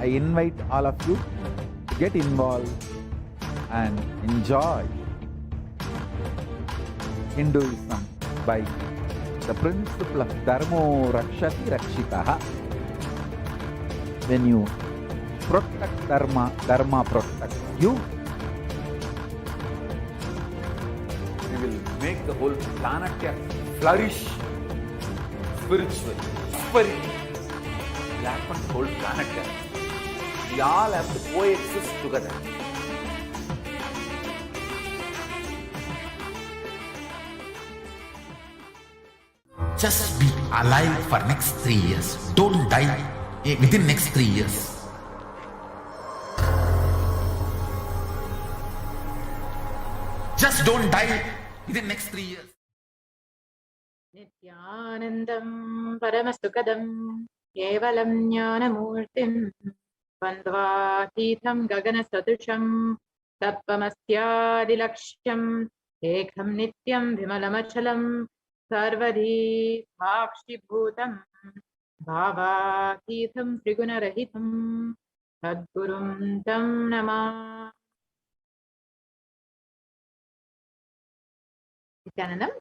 I invite all of you to get involved and enjoy Hinduism by the principle of Dharmo Rakshati Rakshitaha. When you protect Dharma, Dharma protects you. We will make the whole planet flourish spiritually. Spirit will happen to the whole planet. We all have to coexist together. Just be alive for next 3 years. Don't die within next 3 years. Just don't die within next 3 years. Nithyanandam Paramashivoham Kevalam Jnanamurtim Bandhavakitham Gaganasadusham Tappamasyaadilakshyam Ekham Nityam Vimalamachalam Sarvadhi Bhakshibhutam Bhavakitham Trigunarahitam Sadgurum Tam Namah. Nithyanandam.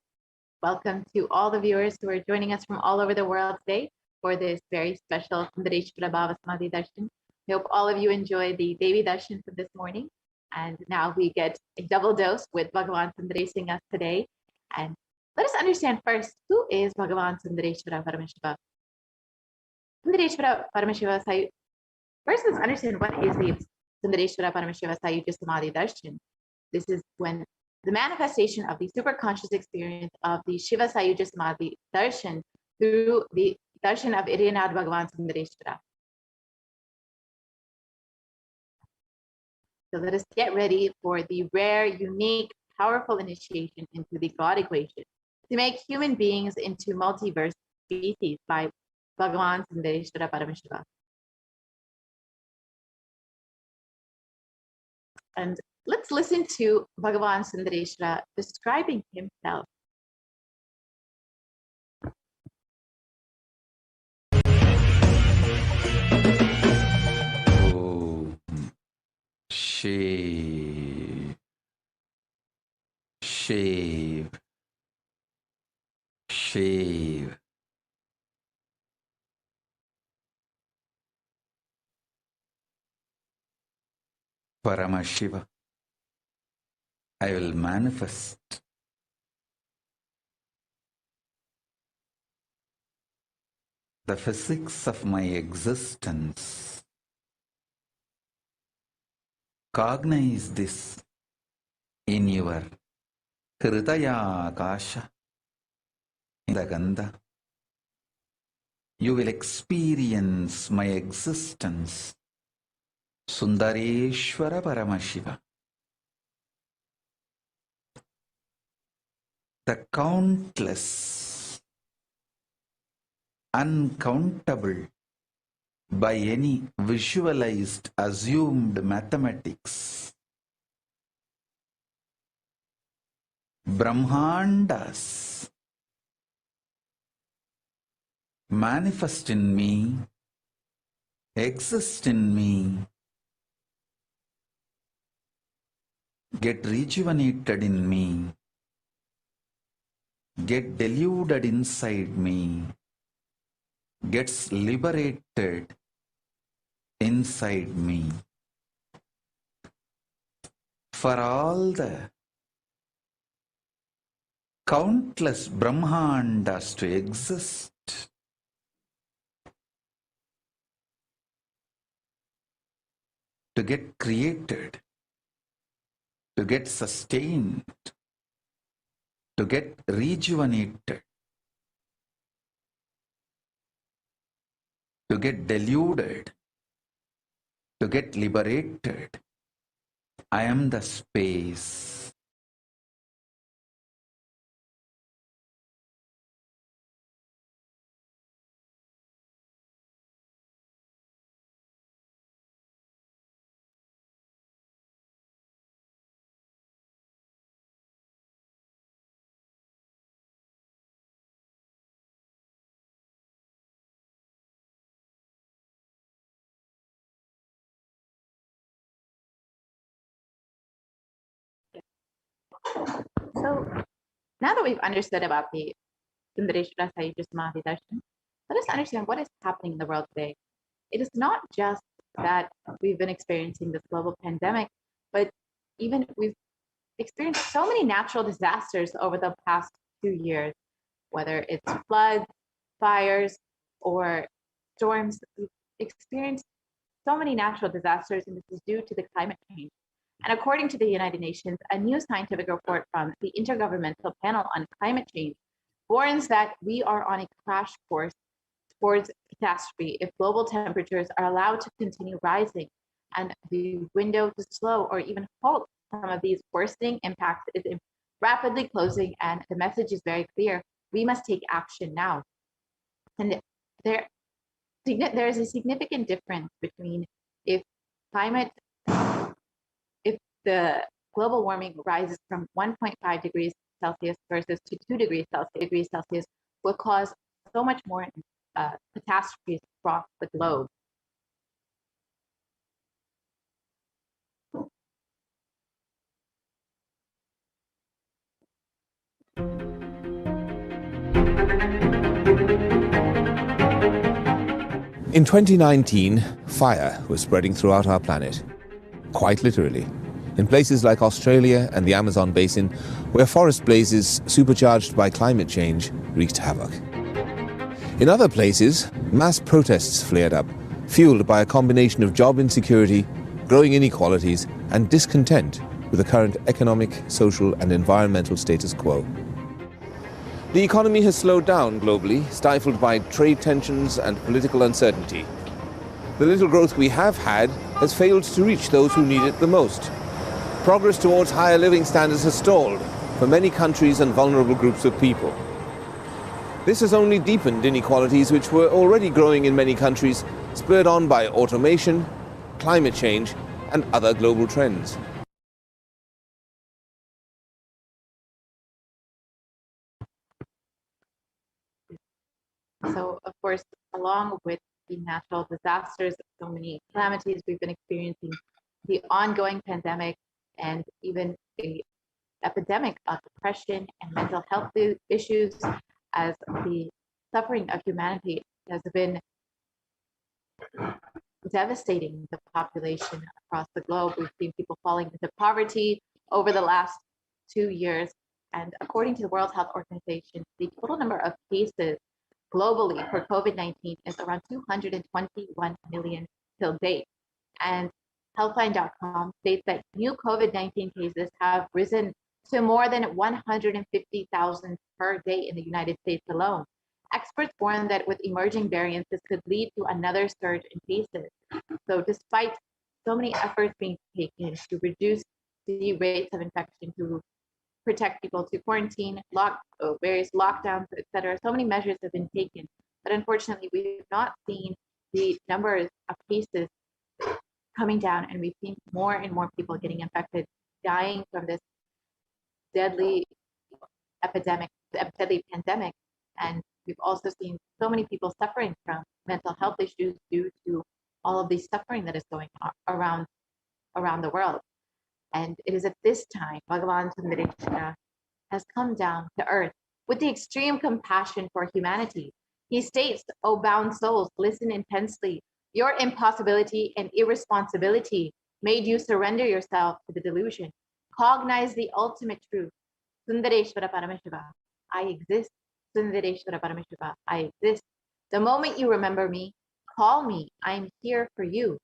Welcome to all the viewers who are joining us from all over the world today for this very special Sundareshwara Bhava Samadhi Darshan. We hope all of you enjoy the Devi Darshan for this morning. And now we get a double dose with Bhagavan Sundaresing us today. And let us understand first, who is Bhagavan Sundareshwara Paramashiva? Sundareshwara Paramashiva, first let's understand what is the Sundareshwara Paramashiva Sayuja Samadhi Darshan. This is when the manifestation of the superconscious experience of the Shiva Sayuja Samadhi Darshan through the darshan of Iryanath Bhagavan Sundareshwara. So let us get ready for the rare, unique, powerful initiation into the God equation to make human beings into multiverse species by Bhagavan Sundareshwara Paramashiva. And let's listen to Bhagavan Sundareshwara describing himself. Oh, shave, shave, shave. Paramashiva, I will manifest the physics of my existence. Cognize this in your Hridaya Akasha, in the Gandha. You will experience my existence. Sundareshwara Paramashiva. The countless, uncountable, by any visualized, assumed mathematics, Brahmandas manifest in me, exist in me, get rejuvenated in me, get deluded inside me, gets liberated inside me. For all the countless Brahmandas to exist, to get created, to get sustained, to get rejuvenated, to get deluded, to get liberated. I am the space. So now that we've understood about the Sundareshwara Sayuja Samadhi Darshan, let us understand what is happening in the world today. It is not just that we've been experiencing this global pandemic, but even we've experienced so many natural disasters over the past 2 years, whether it's floods, fires, or storms. We've experienced so many natural disasters, and this is due to the climate change. And according to the United Nations, a new scientific report from the Intergovernmental Panel on Climate Change warns that we are on a crash course towards catastrophe if global temperatures are allowed to continue rising, and the window to slow or even halt some of these worsening impacts is rapidly closing, and the message is very clear. We must take action now. And there is a significant difference between if the global warming rises from 1.5 degrees Celsius versus to 2 degrees Celsius will cause so much more catastrophes across the globe. In 2019, fire was spreading throughout our planet, quite literally, in places like Australia and the Amazon basin, where forest blazes, supercharged by climate change, wreaked havoc. In other places, mass protests flared up, fueled by a combination of job insecurity, growing inequalities and discontent with the current economic, social and environmental status quo. The economy has slowed down globally, stifled by trade tensions and political uncertainty. The little growth we have had has failed to reach those who need it the most. Progress towards higher living standards has stalled for many countries and vulnerable groups of people. This has only deepened inequalities which were already growing in many countries, spurred on by automation, climate change and other global trends. So, of course, along with the natural disasters, so many calamities we've been experiencing, the ongoing pandemic, and even the epidemic of depression and mental health issues, as the suffering of humanity has been devastating the population across the globe. We've seen people falling into poverty over the last 2 years. And according to the World Health Organization, the total number of cases globally for COVID-19 is around 221 million till date. And Healthline.com states that new COVID-19 cases have risen to more than 150,000 per day in the United States alone. Experts warn that with emerging variants, this could lead to another surge in cases. So despite so many efforts being taken to reduce the rates of infection, to protect people, to quarantine, various lockdowns, etc., so many measures have been taken. But unfortunately, we have not seen the numbers of cases coming down, and we've seen more and more people getting infected, dying from this deadly deadly pandemic. And we've also seen so many people suffering from mental health issues due to all of the suffering that is going on around the world. And it is at this time Bhagavan Sundareshwara has come down to earth with the extreme compassion for humanity. He states, "O bound souls, listen intensely. Your impossibility and irresponsibility made you surrender yourself to the delusion. Cognize the ultimate truth. Sundareshwara Paramashiva, I exist. Sundareshwara Paramashiva, I exist. The moment you remember me, call me. I am here for you."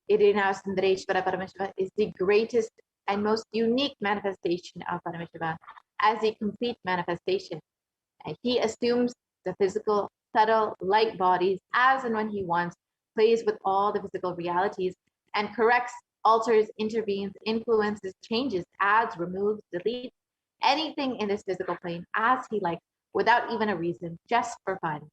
Irina Sundareshwara Paramashiva is the greatest and most unique manifestation of Paramashiva as a complete manifestation. And he assumes the physical, subtle, light bodies as and when he wants, plays with all the physical realities, and corrects, alters, intervenes, influences, changes, adds, removes, deletes anything in this physical plane as he likes, without even a reason, just for fun.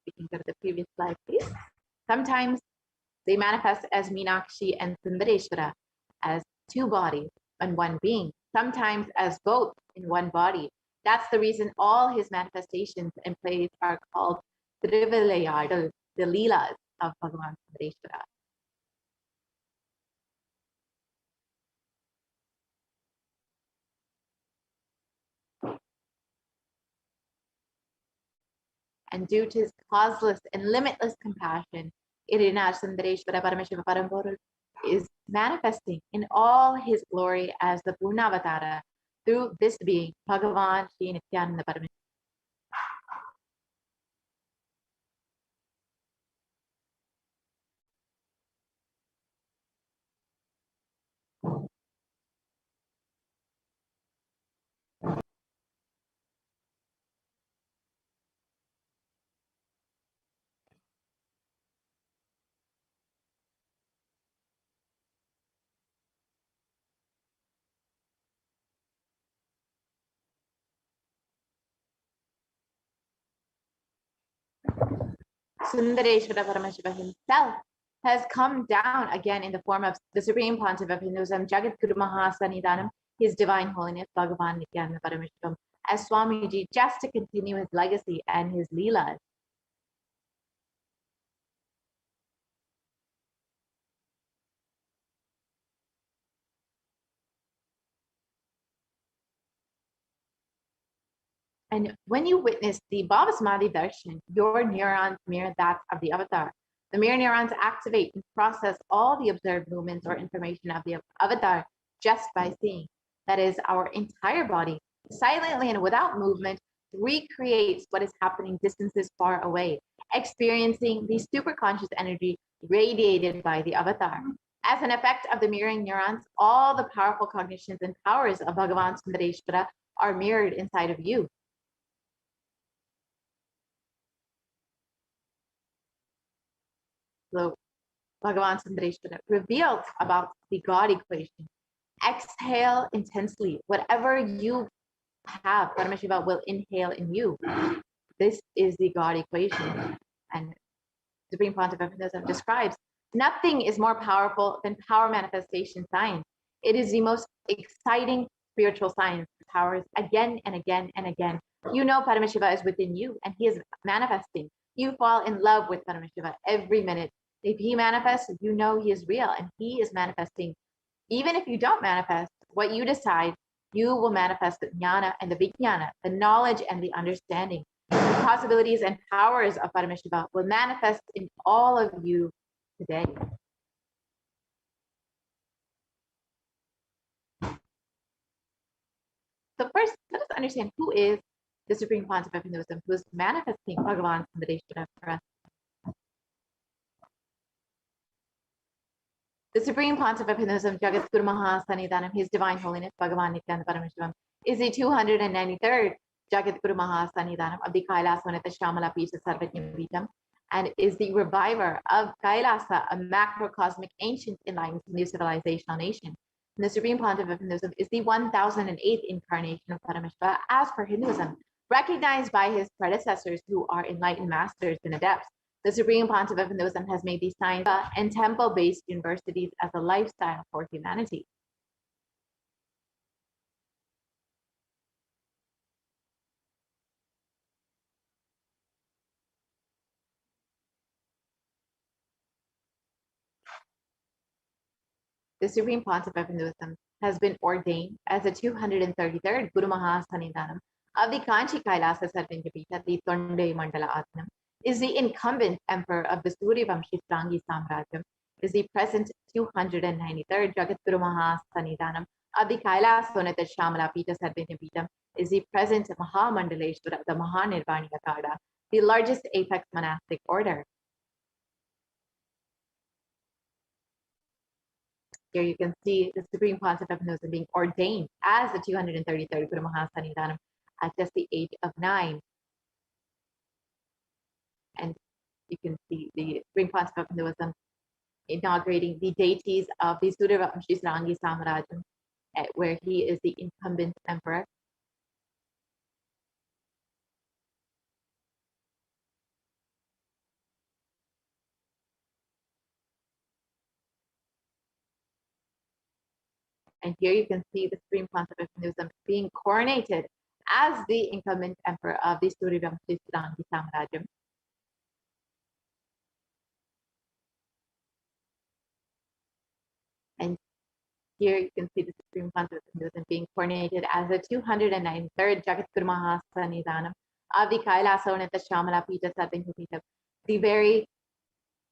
We can go to the previous slide, please. Sometimes they manifest as Meenakshi and Sundareshwara, as two bodies and one being, sometimes as both in one body. That's the reason all his manifestations and plays are called Trivilayadal, the Leelas of Bhagavan Sundareshwara. And due to his causeless and limitless compassion, Irina Sundareshwara Paramashiva Parambodha is manifesting in all his glory as the Purnavatara through this being, Bhagavan Shri Nithyananda Paramashivam. Sundareshwara Paramashiva himself has come down again in the form of the Supreme Pontiff of Hinduism, Jagat Guru Mahasanidanam, His Divine Holiness Bhagavan Nithyananda Paramashivam, as Swamiji, just to continue his legacy and his Leelas. And when you witness the Bhava Samadhi Darshan, your neurons mirror that of the avatar. The mirror neurons activate and process all the observed movements or information of the avatar just by seeing. That is, our entire body, silently and without movement, recreates what is happening distances far away, experiencing the superconscious energy radiated by the avatar. As an effect of the mirroring neurons, all the powerful cognitions and powers of Bhagavan Sundareshwara are mirrored inside of you. So Bhagavan Sundareshwara revealed about the God equation. Exhale intensely. Whatever you have, Paramashiva will inhale in you. This is the God equation. And Supreme Pontiff Buddhism describes nothing is more powerful than power manifestation science. It is the most exciting spiritual science. Powers again and again and again. You know Paramashiva is within you and he is manifesting. You fall in love with Paramashiva every minute. If he manifests, you know he is real and he is manifesting. Even if you don't manifest, what you decide, you will manifest the jnana and the vijnana, the knowledge and the understanding. The possibilities and powers of Paramashiva will manifest in all of you today. So first, let us understand who is the Supreme Pontiff of Hinduism, who is manifesting Bhagavan Sundareshwara for us. The Supreme Pontiff of Hinduism, Jagat Guru Mahasanidanam, His Divine Holiness Bhagavan Nithyananda Paramashivam, is the 293rd Jagat Guru Mahasanidanam of the Kailasvanita Shamala Pisa Sarvajna Vitam, and is the reviver of Kailasa, a macrocosmic ancient enlightened new civilizational nation. And the Supreme Pontiff of Hinduism is the 1008th incarnation of Paramashiva as per Hinduism, recognized by his predecessors who are enlightened masters and adepts. The Supreme Pontiff of Hinduism has made these science and temple-based universities as a lifestyle for humanity. The Supreme Pontiff of Hinduism has been ordained as the 233rd Guru Mahasanidanam of the Kanchi Kailasa Sarvinjapita, the Tonde Mandala Atmanam, is the incumbent emperor of the Suryavamshi Strangi Samrajyam, is the present 293rd Jagat Guru Mahasanidanam of the Kailasvanita Shamala Pita Sarvinjapita, is the present Mahamandaleshwara, the Mahanirvani Akada, the largest apex monastic order. Here you can see the Supreme Pontiff of Hinduism being ordained as the 233rd Guru Mahasanidanam at just the age of 9. And you can see the Supreme Pontiff of Hinduism inaugurating the deities of the Suryavamshi Srangi Samrajyam, where he is the incumbent emperor. And here you can see the Supreme Pontiff of Hinduism being coronated as the incumbent emperor of the Suryavamshi Srangi Samrajyam. And here you can see the Supreme Pontiff of Hinduism being coronated as the 293rd Jagat Guru Mahasanidanam of the Kailasvanita Shamala Pita Sarvinjapita, the very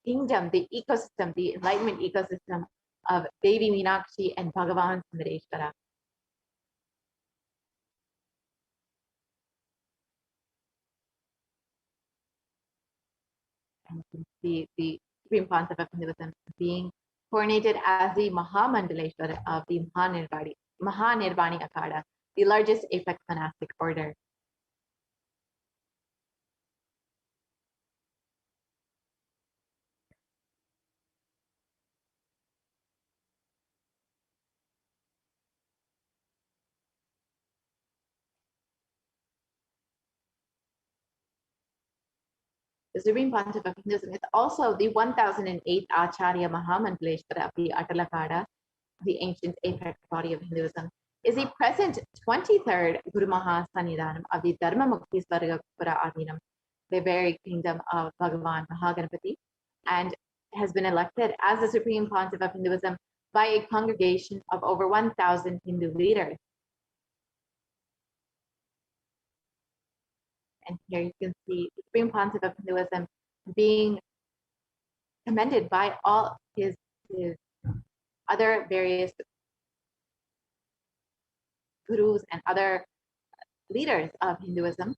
kingdom, the ecosystem, the enlightenment ecosystem of Devi Meenakshi and Bhagavan Sundareshwara. And you can see the Supreme Pontiff of Hinduism being coronated as the Mahamandaleshwara of the Mahanirvani Akada, the largest apex monastic order. The Supreme Pontiff of Hinduism is also the 1008th Acharya Mahamandaleshwara of the Atalakada, the ancient apex body of Hinduism, is the present 23rd Guru Mahasanidanam of the Dharmamukti Svargapura Adinam, the very kingdom of Bhagavan Mahaganapati, and has been elected as the Supreme Pontiff of Hinduism by a congregation of over 1,000 Hindu leaders. And here you can see the Supreme Pontiff of Hinduism being commended by all his other various gurus and other leaders of Hinduism.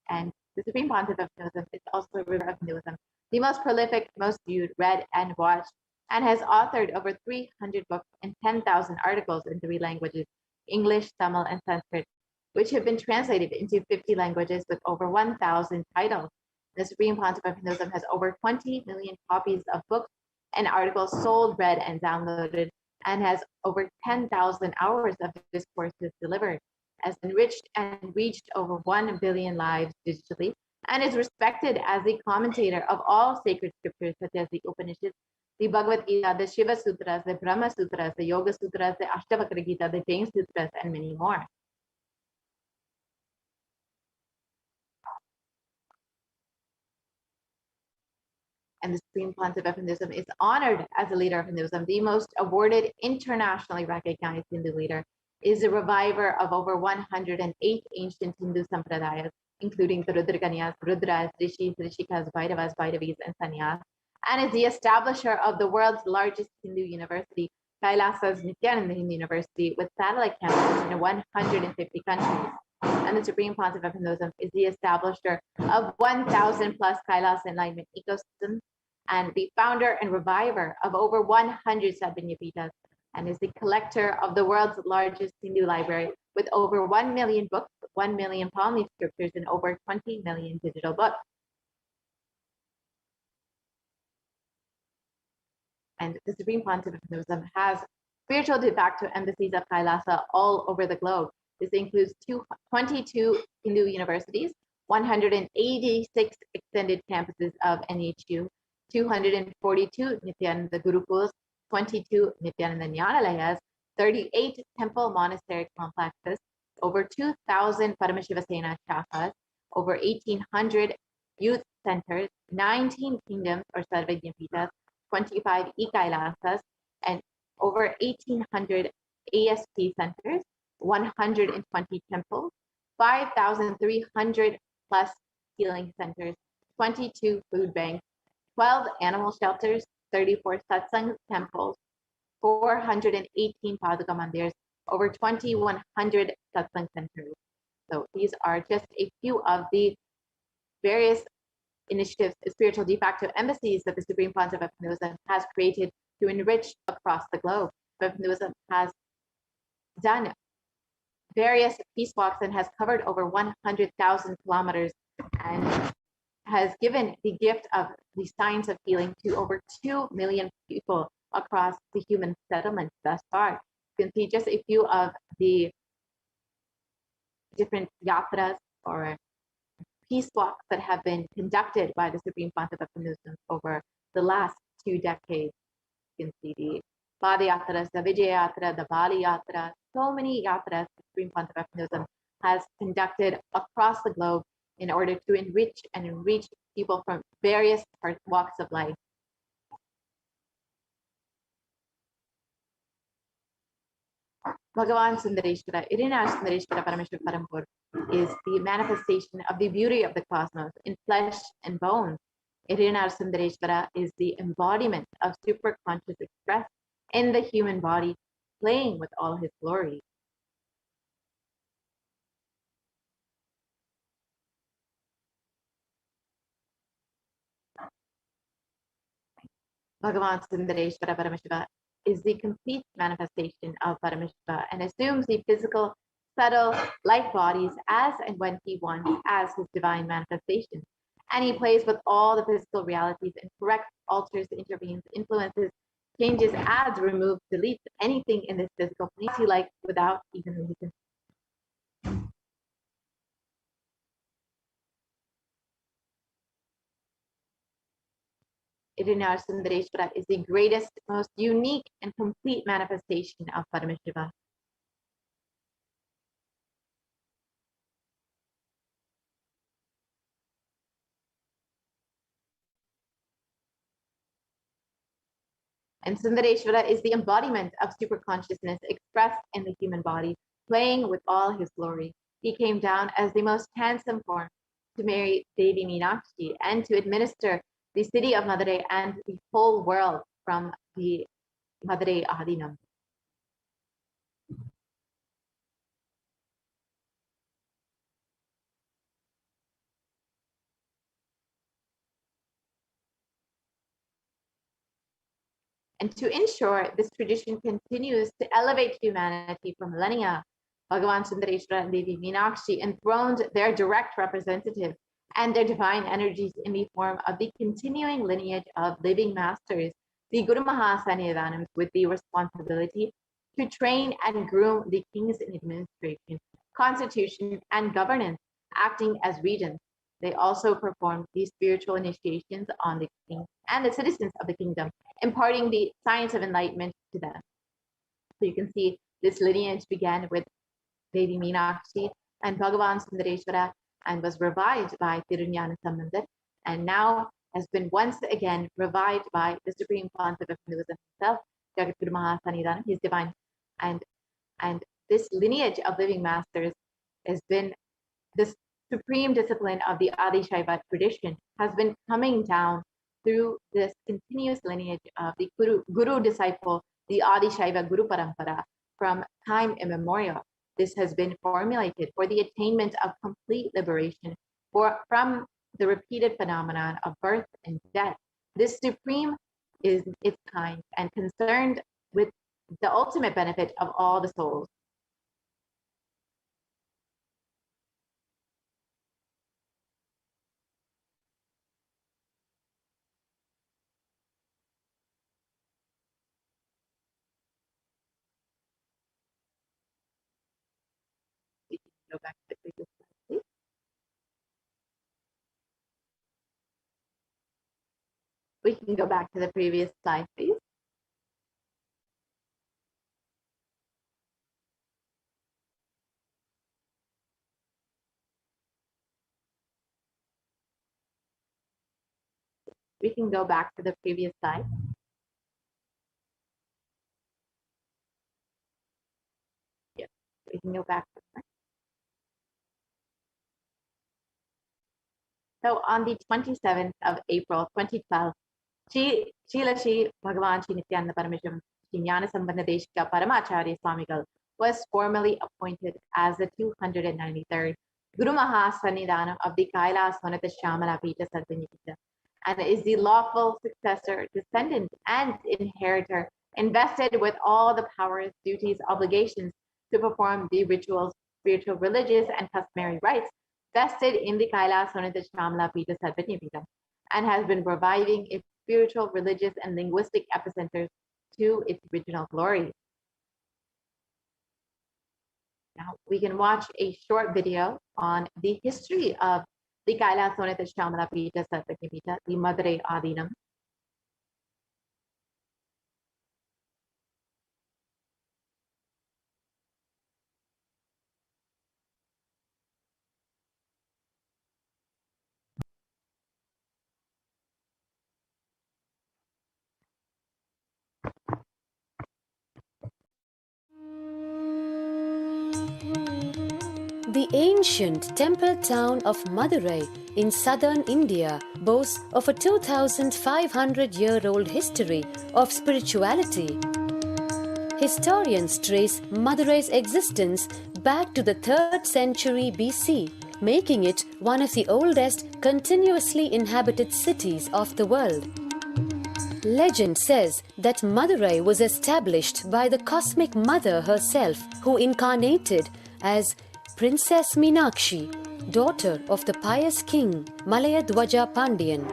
And the Supreme Pontiff of Hinduism is also a ruler of Hinduism, the most prolific, most viewed, read, and watched, and has authored over 300 books and 10,000 articles in 3 languages, English, Tamil, and Sanskrit, which have been translated into 50 languages with over 1,000 titles. The Supreme Pontiff of Hinduism has over 20 million copies of books and articles sold, read, and downloaded, and has over 10,000 hours of discourses delivered, has enriched and reached over 1 billion lives digitally, and is respected as the commentator of all sacred scriptures such as the Upanishads, the Bhagavad Gita, the Shiva Sutras, the Brahma Sutras, the Yoga Sutras, the Ashtavakra Gita, the Jain Sutras, and many more. And the Supreme Pontiff of Hinduism is honored as a leader of Hinduism, the most awarded, internationally recognized Hindu leader, is a reviver of over 108 ancient Hindu sampradayas, including the Rudraganyas, Rudras, Rishis, Rishikas, Bhairavas, Bhairavis, and Sannyas, and is the establisher of the world's largest Hindu university, Kailasa's Nithyananda University, with satellite campuses in 150 countries. And the Supreme Pontiff of Hinduism is the establisher of 1,000 plus Kailasa enlightenment ecosystems, and the founder and reviver of over 100 Sadhvanyapitas, and is the collector of the world's largest Hindu library with over 1 million books, 1 million palm leaf scriptures, and over 20 million digital books. And the Supreme Pontiff of Hinduism has spiritual de facto embassies of Kailasa all over the globe. This includes 22 Hindu universities, 186 extended campuses of NHU, 242 Nithyananda Gurukuls, 22 Nithyananda Jnanalayas, 38 temple monastery complexes, over 2,000 Paramashivasena shakhas, over 1,800 youth centers, 19 kingdoms or Sarvajnapitas, 25 e-Kailasas, and over 1,800 ASP centers, 120 temples, 5,300 plus healing centers, 22 food banks, 12 animal shelters, 34 satsang temples, 418 Paduka mandirs, over 2,100 satsang centers. So these are just a few of the various initiatives, spiritual de facto embassies that the Supreme Pontiff of Hinduism has created to enrich across the globe. Hinduism has done various peace walks and has covered over 100,000 kilometers and has given the gift of the science of healing to over 2 million people across the human settlements thus far. You can see just a few of the different yatras or peace walks that have been conducted by the Supreme Pontiff of Hinduism over the last 2 decades. You can see the Padayatras, the Vijaya Yatra, the Bali Yatra, so many yatras the Supreme Pontiff of Hinduism has conducted across the globe in order to enrich and enrich people from various walks of life. Bhagavan Sundareshwara, Irina Sundareshwara Parameshwara Parampur, is the manifestation of the beauty of the cosmos in flesh and bones. Irina Sundareshwara is the embodiment of superconscious expressed in the human body, playing with all his glory. Bhagavan Sundareshwara Paramashiva is the complete manifestation of Paramashiva and assumes the physical, subtle, light bodies as and when he wants as his divine manifestation. And he plays with all the physical realities and corrects, alters, intervenes, influences, changes, adds, removes, deletes anything in this physical plane he likes without even reason. Irina Sundareshwara is the greatest, most unique, and complete manifestation of Paramashiva. And Sundareshwara is the embodiment of superconsciousness expressed in the human body, playing with all his glory. He came down as the most handsome form to marry Devi Meenakshi and to administer the city of Madurai and the whole world from the Madurai Adinam. And to ensure this tradition continues to elevate humanity for millennia, Bhagavan Sundareshwara and Devi Meenakshi enthroned their direct representative and their divine energies in the form of the continuing lineage of living masters, the Guru Mahasannidhanams, with the responsibility to train and groom the kings in administration, constitution, and governance, acting as regents. They also performed the spiritual initiations on the king and the citizens of the kingdom, imparting the science of enlightenment to them. So you can see this lineage began with Devi Meenakshi and Bhagavan Sundareshwara and was revived by Tirunjana Sambandar, and now has been once again revived by the Supreme Pontiff of Hinduism himself, Jagadguru Mahasannidhanam, his divine. And this lineage of living masters has been this supreme discipline of the Adi Shaiva tradition has been coming down through this continuous lineage of the Guru disciple, the Adi Shaiva Guru Parampara, from time immemorial. This has been formulated for the attainment of complete liberation from the repeated phenomenon of birth and death. This supreme is its kind and concerned with the ultimate benefit of all the souls. We can go back to the previous slide, please. We can go back to the previous slide, please. We can go back to the previous slide. Yes, we can go back to that. So on the 27th of April, 2012, Srila Shri Bhagavan Shri Nithyananda Paramashivam Shri Jnana Sambandha Deshika Paramacharya Swamigal was formally appointed as the 293rd Guru Mahasannidhanam of the Kailas Sonata Shamala Pita Sadhvanipita, and is the lawful successor, descendant, and inheritor, invested with all the powers, duties, obligations to perform the rituals, spiritual, religious, and customary rites vested in the Kailas Sonata Shamala Pita Sadhvanipita, and has been reviving its spiritual, religious, and linguistic epicenters to its original glory. Now we can watch a short video on the history of the Kailas Sonata Shamala Pita Sadhvanipita, the Madurai Adinam. The ancient temple town of Madurai in southern India boasts of a 2,500-year-old history of spirituality. Historians trace Madurai's existence back to the 3rd century BC, making it one of the oldest continuously inhabited cities of the world. Legend says that Madurai was established by the Cosmic Mother herself, who incarnated as Princess Meenakshi, daughter of the pious king Malayadwaja Pandian.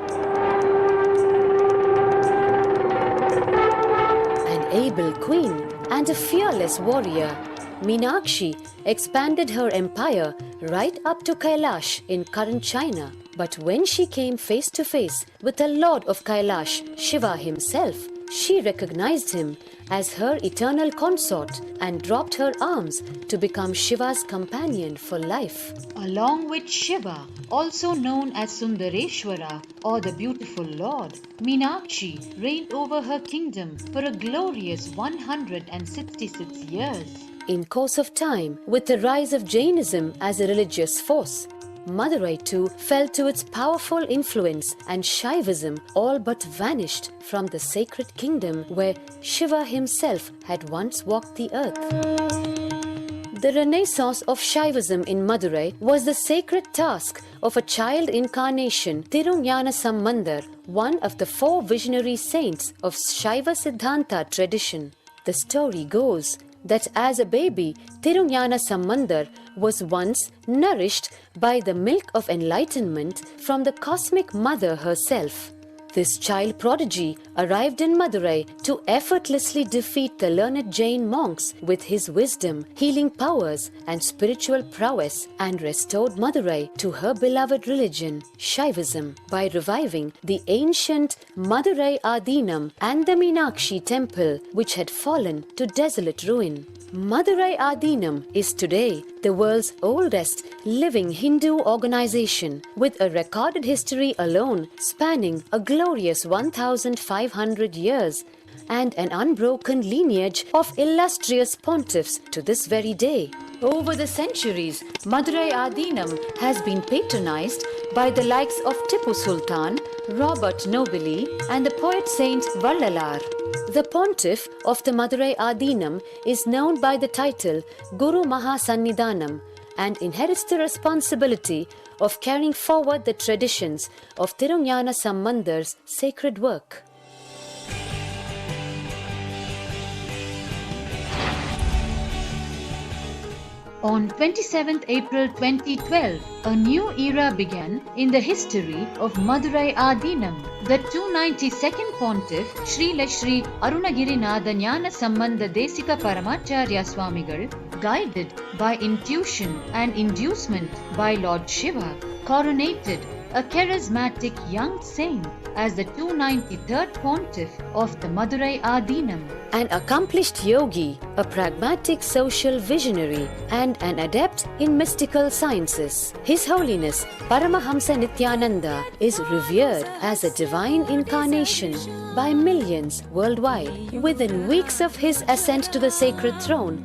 An able queen and a fearless warrior, Meenakshi expanded her empire right up to Kailash in current China. But when she came face to face with the Lord of Kailash, Shiva himself, she recognized him as her eternal consort and dropped her arms to become Shiva's companion for life. Along with Shiva, also known as Sundareshwara or the beautiful Lord, Meenakshi reigned over her kingdom for a glorious 166 years. In course of time, with the rise of Jainism as a religious force, Madurai too fell to its powerful influence, and Shaivism all but vanished from the sacred kingdom where Shiva himself had once walked the earth. The renaissance of Shaivism in Madurai was the sacred task of a child incarnation, Tirunjana Sambandar, one of the 4 visionary saints of Shaiva Siddhanta tradition. The story goes that as a baby, Tirunjana Sambandar was once nourished by the milk of enlightenment from the cosmic mother herself. This child prodigy arrived in Madurai to effortlessly defeat the learned Jain monks with his wisdom, healing powers, and spiritual prowess, and restored Madurai to her beloved religion, Shaivism, by reviving the ancient Madurai Adinam and the Meenakshi temple, which had fallen to desolate ruin. Madurai Adinam is today the world's oldest living Hindu organization, with a recorded history alone spanning a glorious 1,500 years and an unbroken lineage of illustrious pontiffs to this very day. Over the centuries, Madurai Adinam has been patronized by the likes of Tipu Sultan, Robert Nobili, and the poet saint Vallalar. The pontiff of the Madurai Adinam is known by the title Guru Mahasannidhanam and inherits the responsibility of carrying forward the traditions of Tirunjana Sambandar's sacred work. On 27th April 2012, a new era began in the history of Madurai Adinam. The 292nd Pontiff, Sri Arunagirinatha Jnana Sambandha Desika Paramacharya Swamigal, guided by intuition and inducement by Lord Shiva, coronated a charismatic young saint as the 293rd Pontiff of the Madurai Adinam. An accomplished yogi, a pragmatic social visionary, and an adept in mystical sciences, His Holiness Paramahamsa Nithyananda is revered as a divine incarnation by millions worldwide. Within weeks of his ascent to the sacred throne,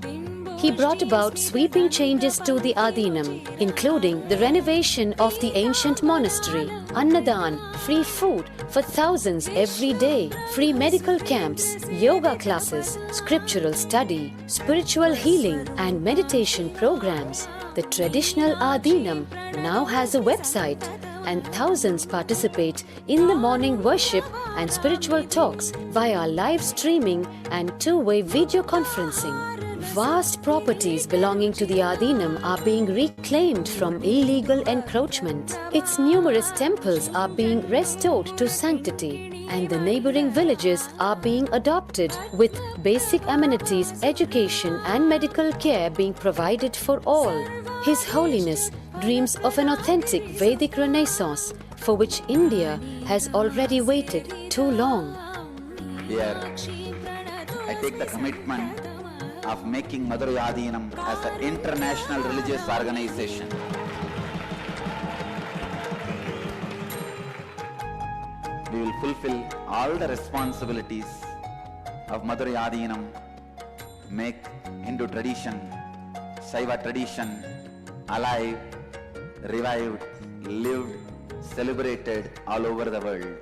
he brought about sweeping changes to the Adinam, including the renovation of the ancient monastery, Annadan, free food for thousands every day, free medical camps, yoga classes, scriptural study, spiritual healing, and meditation programs. The traditional Adinam now has a website, and thousands participate in the morning worship and spiritual talks via live streaming and two-way video conferencing. Vast properties belonging to the Adinam are being reclaimed from illegal encroachment. Its numerous temples are being restored to sanctity, and the neighboring villages are being adopted, with basic amenities, education, and medical care being provided for all. His Holiness dreams of an authentic Vedic Renaissance, for which India has already waited too long. Here, I take the commitment of making Madurai Adinam as an international religious organization. We will fulfill all the responsibilities of Madurai Adinam, make Hindu tradition, Saiva tradition alive, revived, lived, celebrated all over the world.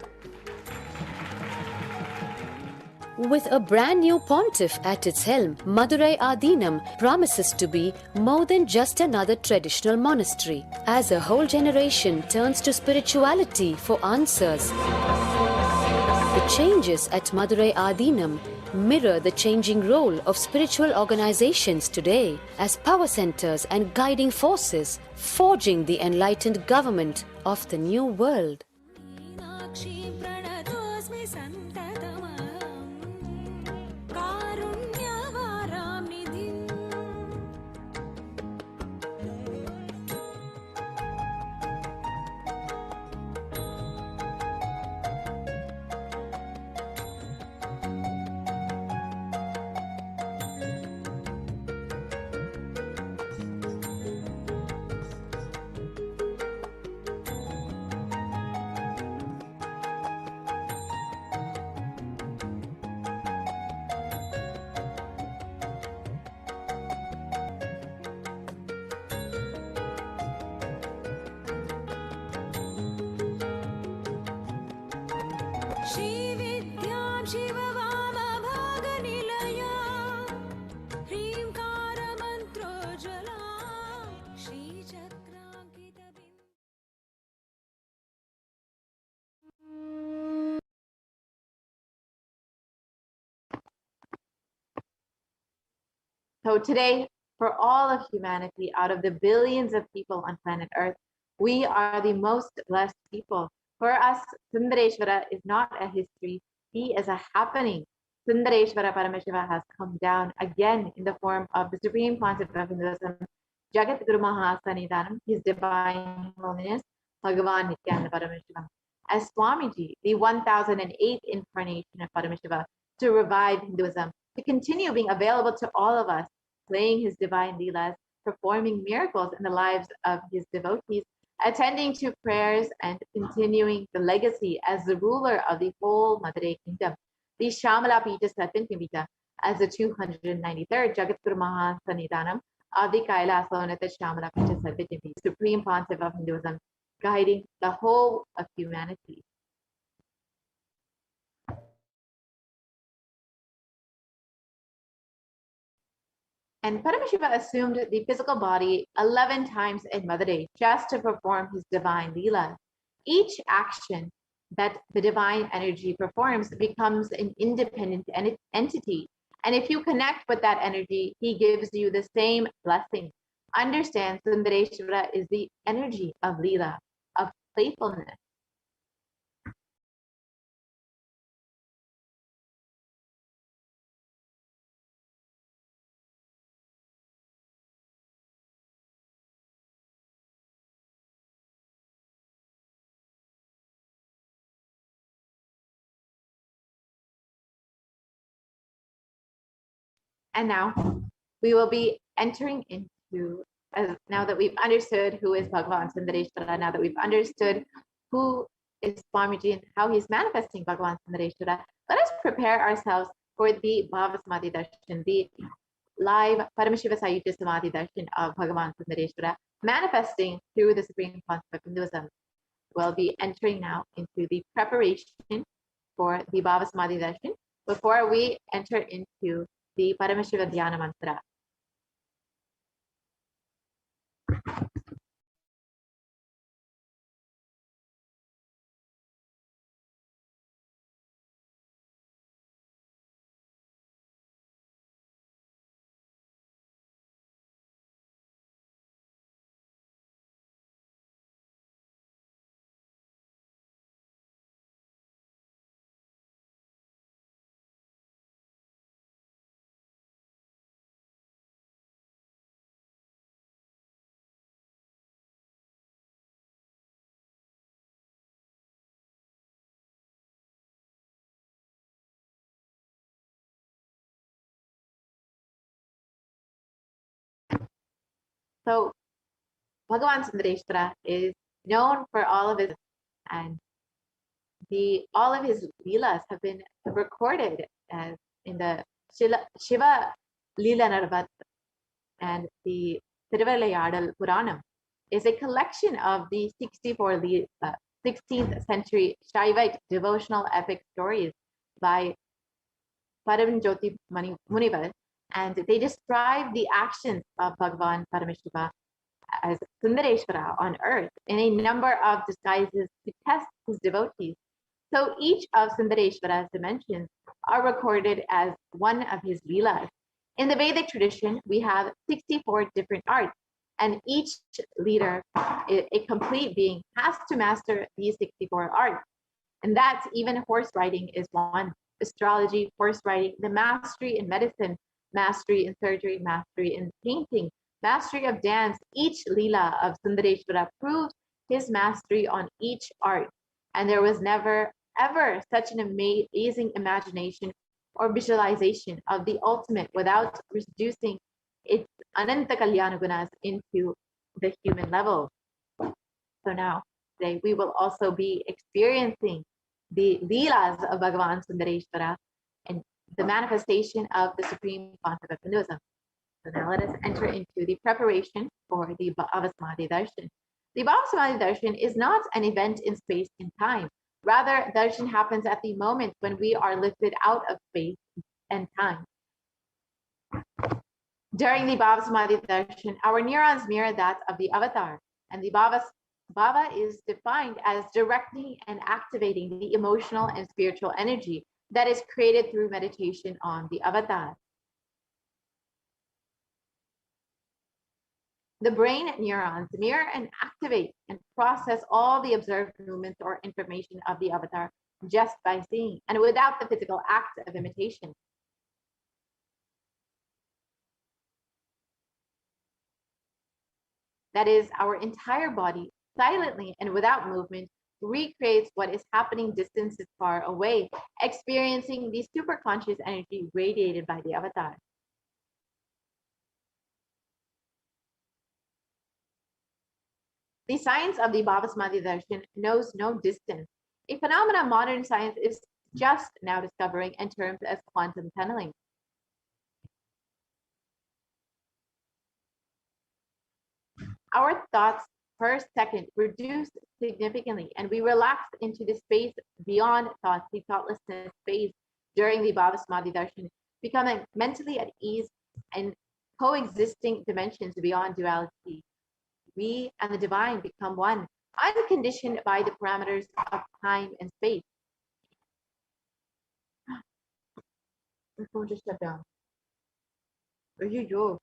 With a brand new pontiff at its helm, Madurai Adinam promises to be more than just another traditional monastery, as a whole generation turns to spirituality for answers. The changes at Madurai Adinam mirror the changing role of spiritual organizations today as power centers and guiding forces, forging the enlightened government of the new world. श्रीविद्यां शिववामभागनिलया ह्रीङ्कारमन्त्रोज्ज्वला श्रीचक्राङ्कितबिन्दु. So today, for all of humanity, out of the billions of people on planet Earth, we are the most blessed people. For us, Sundareshwara is not a history, he is a happening. Sundareshwara Paramashiva has come down again in the form of the supreme concept of Hinduism, Jagat Guru Mahasanidanam, His Divine Holiness, Bhagavan Nithyananda Paramashivam, as Swamiji, the 1008th incarnation of Paramashiva, to revive Hinduism, to continue being available to all of us, playing his divine leelas, performing miracles in the lives of his devotees, attending to prayers, and continuing the legacy as the ruler of the whole Madurai kingdom. The Shamala Pita Satyantavita as the 293rd Jagatguru Mahasanidanam of the Kailasonata Shamala Pita Satyantavita, supreme pontiff of Hinduism, guiding the whole of humanity. And Paramashiva assumed the physical body 11 times in Madurai just to perform his divine leela. Each action that the divine energy performs becomes an independent entity. And if you connect with that energy, he gives you the same blessing. Understand, Sundareshwara is the energy of leela, of playfulness. And now we will be entering into, now that we've understood who is Bhagavan Sundareshwara, now that we've understood who is Swamiji and how he's manifesting Bhagavan Sundareshwara, let us prepare ourselves for the Bhava Samadhi Darshan, the live Paramashiva Sayuja Samadhi Darshan of Bhagavan Sundareshwara, manifesting through the supreme concept of Hinduism. We'll be entering now into the preparation for the Bhava Samadhi Darshan before we enter into the Paramashiva Dhyana Mantra. So Bhagavan Sundareshwara is known for all of his, and all of his leelas have been recorded as in the Shiva Leela Narvat, and the Thiruvalayadal Puranam is a collection of the 64 16th century Shaivite devotional epic stories by Paramjyoti Munivar, and they describe the actions of Bhagavan Paramashiva as Sundareshwara on earth in a number of disguises to test his devotees. So each of Sundareshwara's dimensions are recorded as one of his leelas. In the Vedic tradition, we have 64 different arts, and each leader, a complete being, has to master these 64 arts. And that's even horse riding is one. Astrology, horse riding, the mastery in medicine, mastery in surgery, mastery in painting, mastery of dance. Each leela of Sundareshwara proves his mastery on each art. And there was never, ever such an amazing imagination or visualization of the ultimate without reducing its Ananta Kalyana Gunas into the human level. So now, today, we will also be experiencing the leelas of Bhagavan Sundareshwara and the manifestation of the supreme concept of Hinduism. So now let us enter into the preparation for the Bhava Samadhi Darshan. The Bhava Samadhi Darshan is not an event in space and time, Rather, darshan happens at the moment when we are lifted out of space and time. During the Bhava Samadhi darshan, our neurons mirror that of the avatar, and the Bhava is defined as directing and activating the emotional and spiritual energy that is created through meditation on the avatar. The brain neurons mirror and activate and process all the observed movements or information of the avatar just by seeing and without the physical act of imitation. That is, our entire body, silently and without movement, recreates what is happening distances far away, experiencing the superconscious energy radiated by the avatar. The science of the Bhava Samadhi darshan knows no distance, a phenomenon modern science is just now discovering in terms as quantum tunneling. Our thoughts per second reduce significantly, and we relax into the space beyond thoughts, the thoughtlessness phase during the Bhava Samadhi darshan, becoming mentally at ease and coexisting dimensions beyond duality. We and the divine become one, unconditioned by the parameters of time and space. My phone just shut down. Where you go?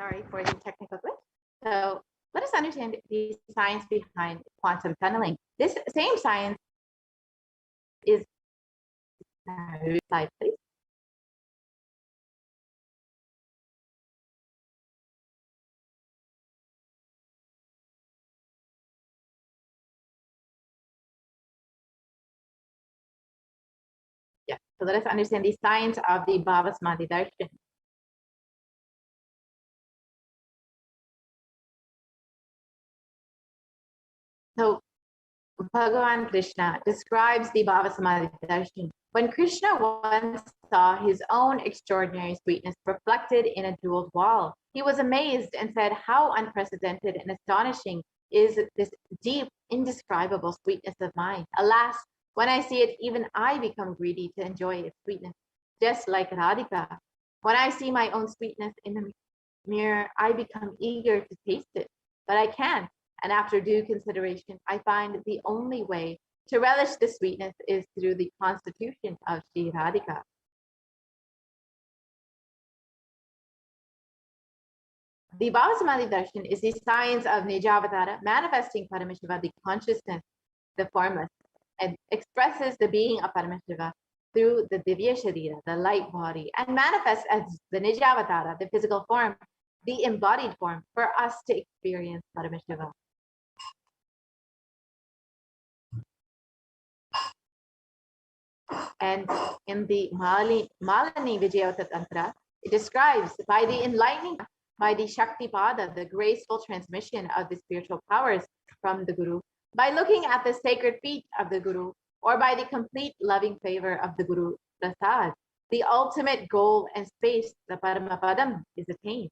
Sorry for the technical glitch. So let us understand the science behind quantum tunneling. This same science is, slide please. Yeah, so let us understand the science of the Bhava Samadhi Darshan. So Bhagavan Krishna describes the Bhava Samadhi Darshan. When Krishna once saw his own extraordinary sweetness reflected in a jeweled wall, he was amazed and said, "How unprecedented and astonishing is this deep, indescribable sweetness of mine. Alas, when I see it, even I become greedy to enjoy its sweetness, just like Radhika. When I see my own sweetness in the mirror, I become eager to taste it, but I can't. And after due consideration, I find the only way to relish the sweetness is through the constitution of Sri Radhika." The Bhava Samadhi Darshan is the science of Nijavatara, manifesting Paramashiva, the consciousness, the formless, and expresses the being of Paramashiva through the Divya Sharira, the light body, and manifests as the Nijavatara, the physical form, the embodied form, for us to experience Paramashiva. And in the Malini Vijayota Tantra, it describes by the enlightening, by the Shakti Pada, the graceful transmission of the spiritual powers from the Guru, by looking at the sacred feet of the Guru, or by the complete loving favor of the Guru Prasad, the ultimate goal and space, the Paramapadam, is attained.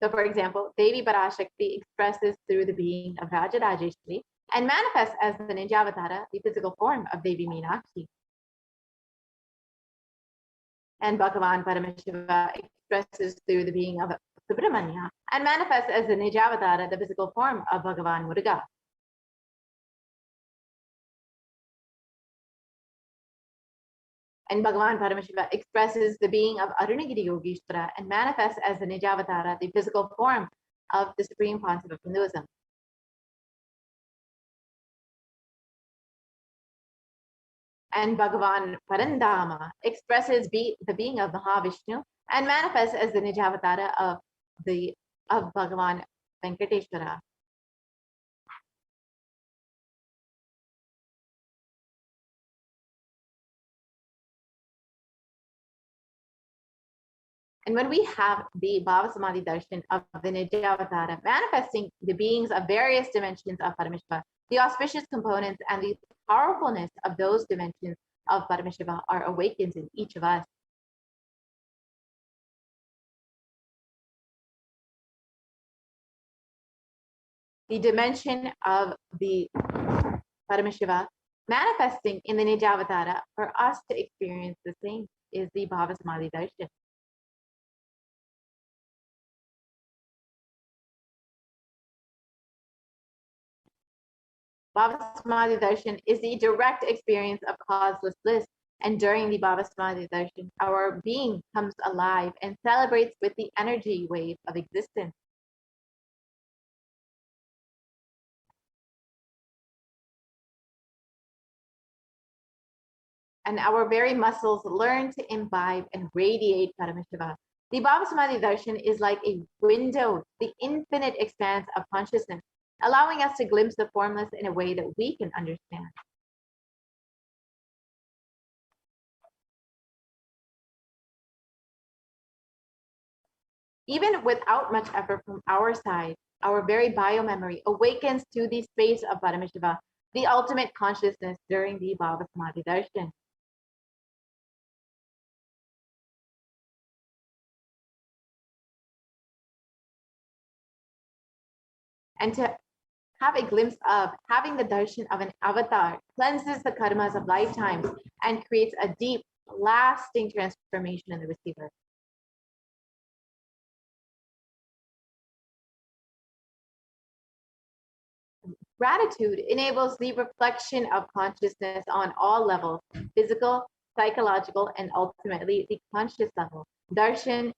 So, for example, Devi Parashakti expresses through the being of Rajarajeshwari and manifests as the Ninjavatara, the physical form of Devi Meenakshi. And Bhagavan Paramashiva expresses through the being of Subramanya and manifests as the Nijavatara, the physical form of Bhagavan Muruga. And Bhagavan Paramashiva expresses the being of Arunagiri Yogeshwara and manifests as the Nijavatara, the physical form of the Supreme Pontiff of Hinduism. And Bhagavan Parandama expresses the being of Mahavishnu and manifests as the Nijavatara of Bhagavan Venkateshwara. And when we have the Bhava Samadhi Darshan of the Nijavatara manifesting the beings of various dimensions of Paramashiva, the auspicious components and the powerfulness of those dimensions of Paramashiva are awakened in each of us. The dimension of the Paramashiva manifesting in the Nijavatara for us to experience the same is the Bhava Samadhi Darshan. Bhava Samadhi Darshan is the direct experience of causeless bliss, and during the Bhava Samadhi Darshan, our being comes alive and celebrates with the energy wave of existence. And our very muscles learn to imbibe and radiate Paramashiva. The Bhava Samadhi Darshan is like a window to the infinite expanse of consciousness, allowing us to glimpse the formless in a way that we can understand. Even without much effort from our side, our very biomemory awakens to the space of Paramashiva, the ultimate consciousness during the Bhava Samadhi Darshan. And to have a glimpse of having the darshan of an avatar cleanses the karmas of lifetimes and creates a deep, lasting transformation in the receiver. Gratitude enables the reflection of consciousness on all levels, physical, psychological, and ultimately the conscious level. Darshan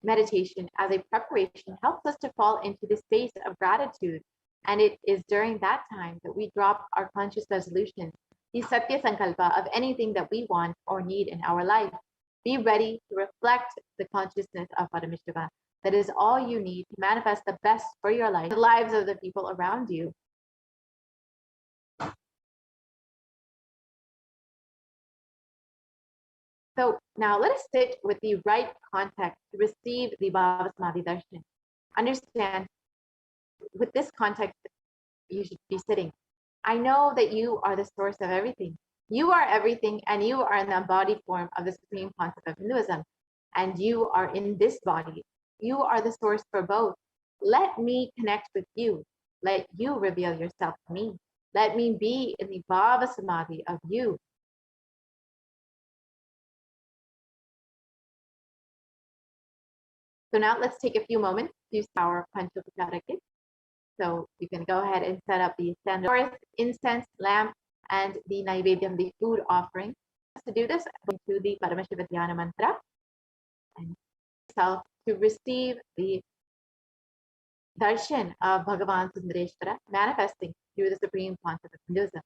meditation as a preparation helps us to fall into the space of gratitude. And it is during that time that we drop our conscious resolutions, the Satya Sankalpa of anything that we want or need in our life. Be ready to reflect the consciousness of Paramashiva. That is all you need to manifest the best for your life, the lives of the people around you. So now let us sit with the right context to receive the Bhava Samadhi Darshan. Understand, with this context, you should be sitting. I know that you are the source of everything. You are everything, and you are in the embodied form of the supreme concept of Hinduism. And you are in this body. You are the source for both. Let me connect with you. Let you reveal yourself to me. Let me be in the Bhava Samadhi of you. So now let's take a few moments to use our Panchopachara kit. So you can go ahead and set up the standard forest, incense, lamp, and the Naivedyam, the food offering. To do this, into the Paramashiva Dhyana mantra and yourself to receive the darshan of Bhagavan Sundareshwara manifesting through the supreme concept of Hinduism.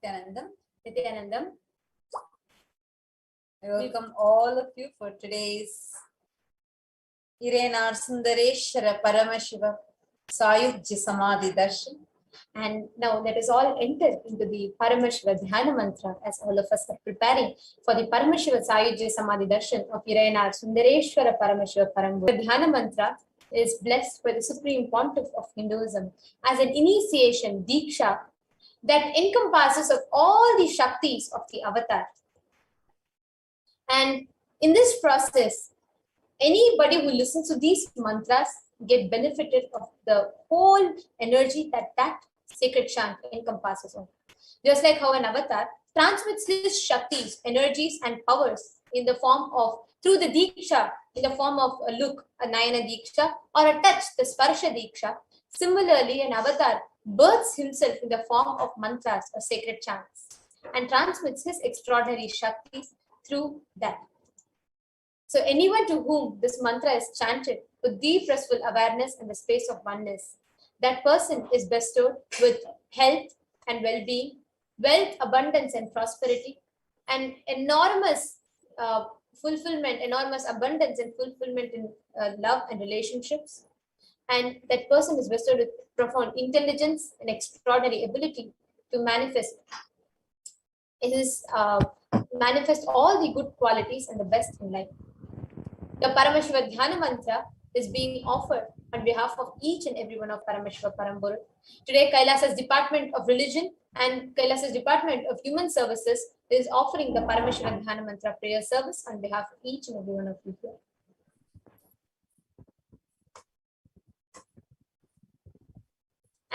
Nithyanandam. I welcome all of you for today's Sundareshwara Paramashiva Sayujya Samadhi Darshan. And now let us all enter into the Paramashiva Dhyana Mantra as all of us are preparing for the Paramashiva Sayujya Samadhi Darshan of Sundareshwara Paramashiva Parambur. The Dhyana Mantra is blessed by the Supreme Pontiff of Hinduism as an initiation, Diksha, that encompasses of all the Shaktis of the Avatar. And in this process, anybody who listens to these mantras get benefited of the whole energy that sacred chant encompasses of. Just like how an avatar transmits his Shaktis, energies and powers in the form of, through the Diksha, in the form of a look, a Nayana Diksha, or a touch, the Sparsha Diksha. Similarly, an avatar births himself in the form of mantras or sacred chants and transmits his extraordinary Shaktis through that. So anyone to whom this mantra is chanted with deep restful awareness and the space of oneness, that person is bestowed with health and well-being, wealth, abundance and prosperity, and enormous fulfillment, enormous abundance and fulfillment in love and relationships. And that person is bestowed with profound intelligence and extraordinary ability to manifest manifest all the good qualities and the best in life. The Paramashiva Dhyana Mantra is being offered on behalf of each and every one of Paramashiva Parambur. Today, Kailasa's Department of Religion and Kailasa's Department of Human Services is offering the Paramashiva Dhyana Mantra prayer service on behalf of each and every one of you here.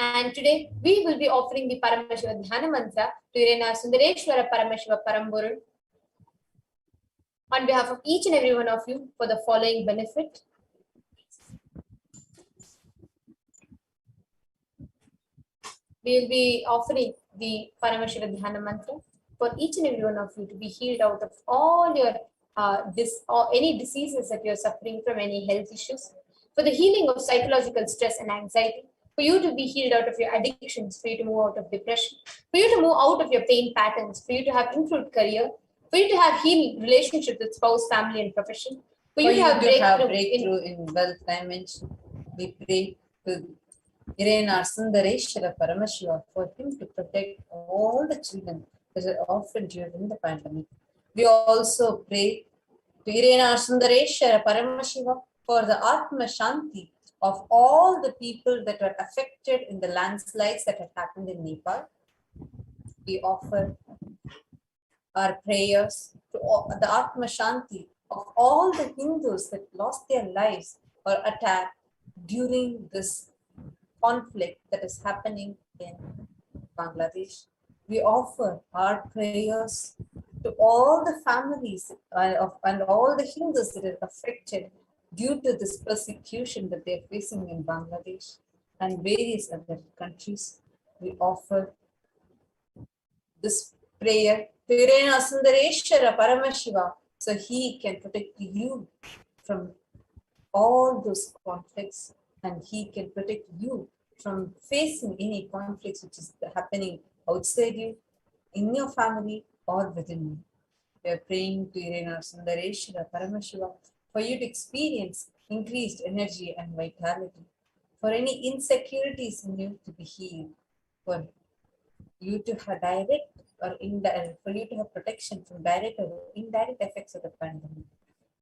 And today, we will be offering the Paramashiva Dhyana Mantra to Sundareshwara Paramashiva Parambur on behalf of each and every one of you for the following benefit. We will be offering the Paramashiva Dhyana Mantra for each and every one of you to be healed out of all your any diseases that you're suffering from, any health issues, for the healing of psychological stress and anxiety, for you to be healed out of your addictions, for you to move out of depression, for you to move out of your pain patterns, for you to have improved career, for you to have healed relationships with spouse, family, and profession, for you to have breakthrough in wealth dimension. We pray to Sundareshwara Paramashiva for him to protect all the children that are orphaned during the pandemic. We also pray to Sundareshwara Paramashiva for the Atma Shanti of all the people that were affected in the landslides that had happened in Nepal. We offer our prayers to the Atma Shanti of all the Hindus that lost their lives or attacked during this conflict that is happening in Bangladesh. We offer our prayers to all the families and all the Hindus that are affected due to this persecution that they are facing in Bangladesh and various other countries. We offer this prayer to Sundareshwara Paramashiva so he can protect you from all those conflicts and he can protect you from facing any conflicts which is happening outside you, in your family or within you. We are praying to Sundareshwara Paramashiva for you to experience increased energy and vitality, for any insecurities in you to be healed, for you to have direct or indirect, for you to have protection from direct or indirect effects of the pandemic.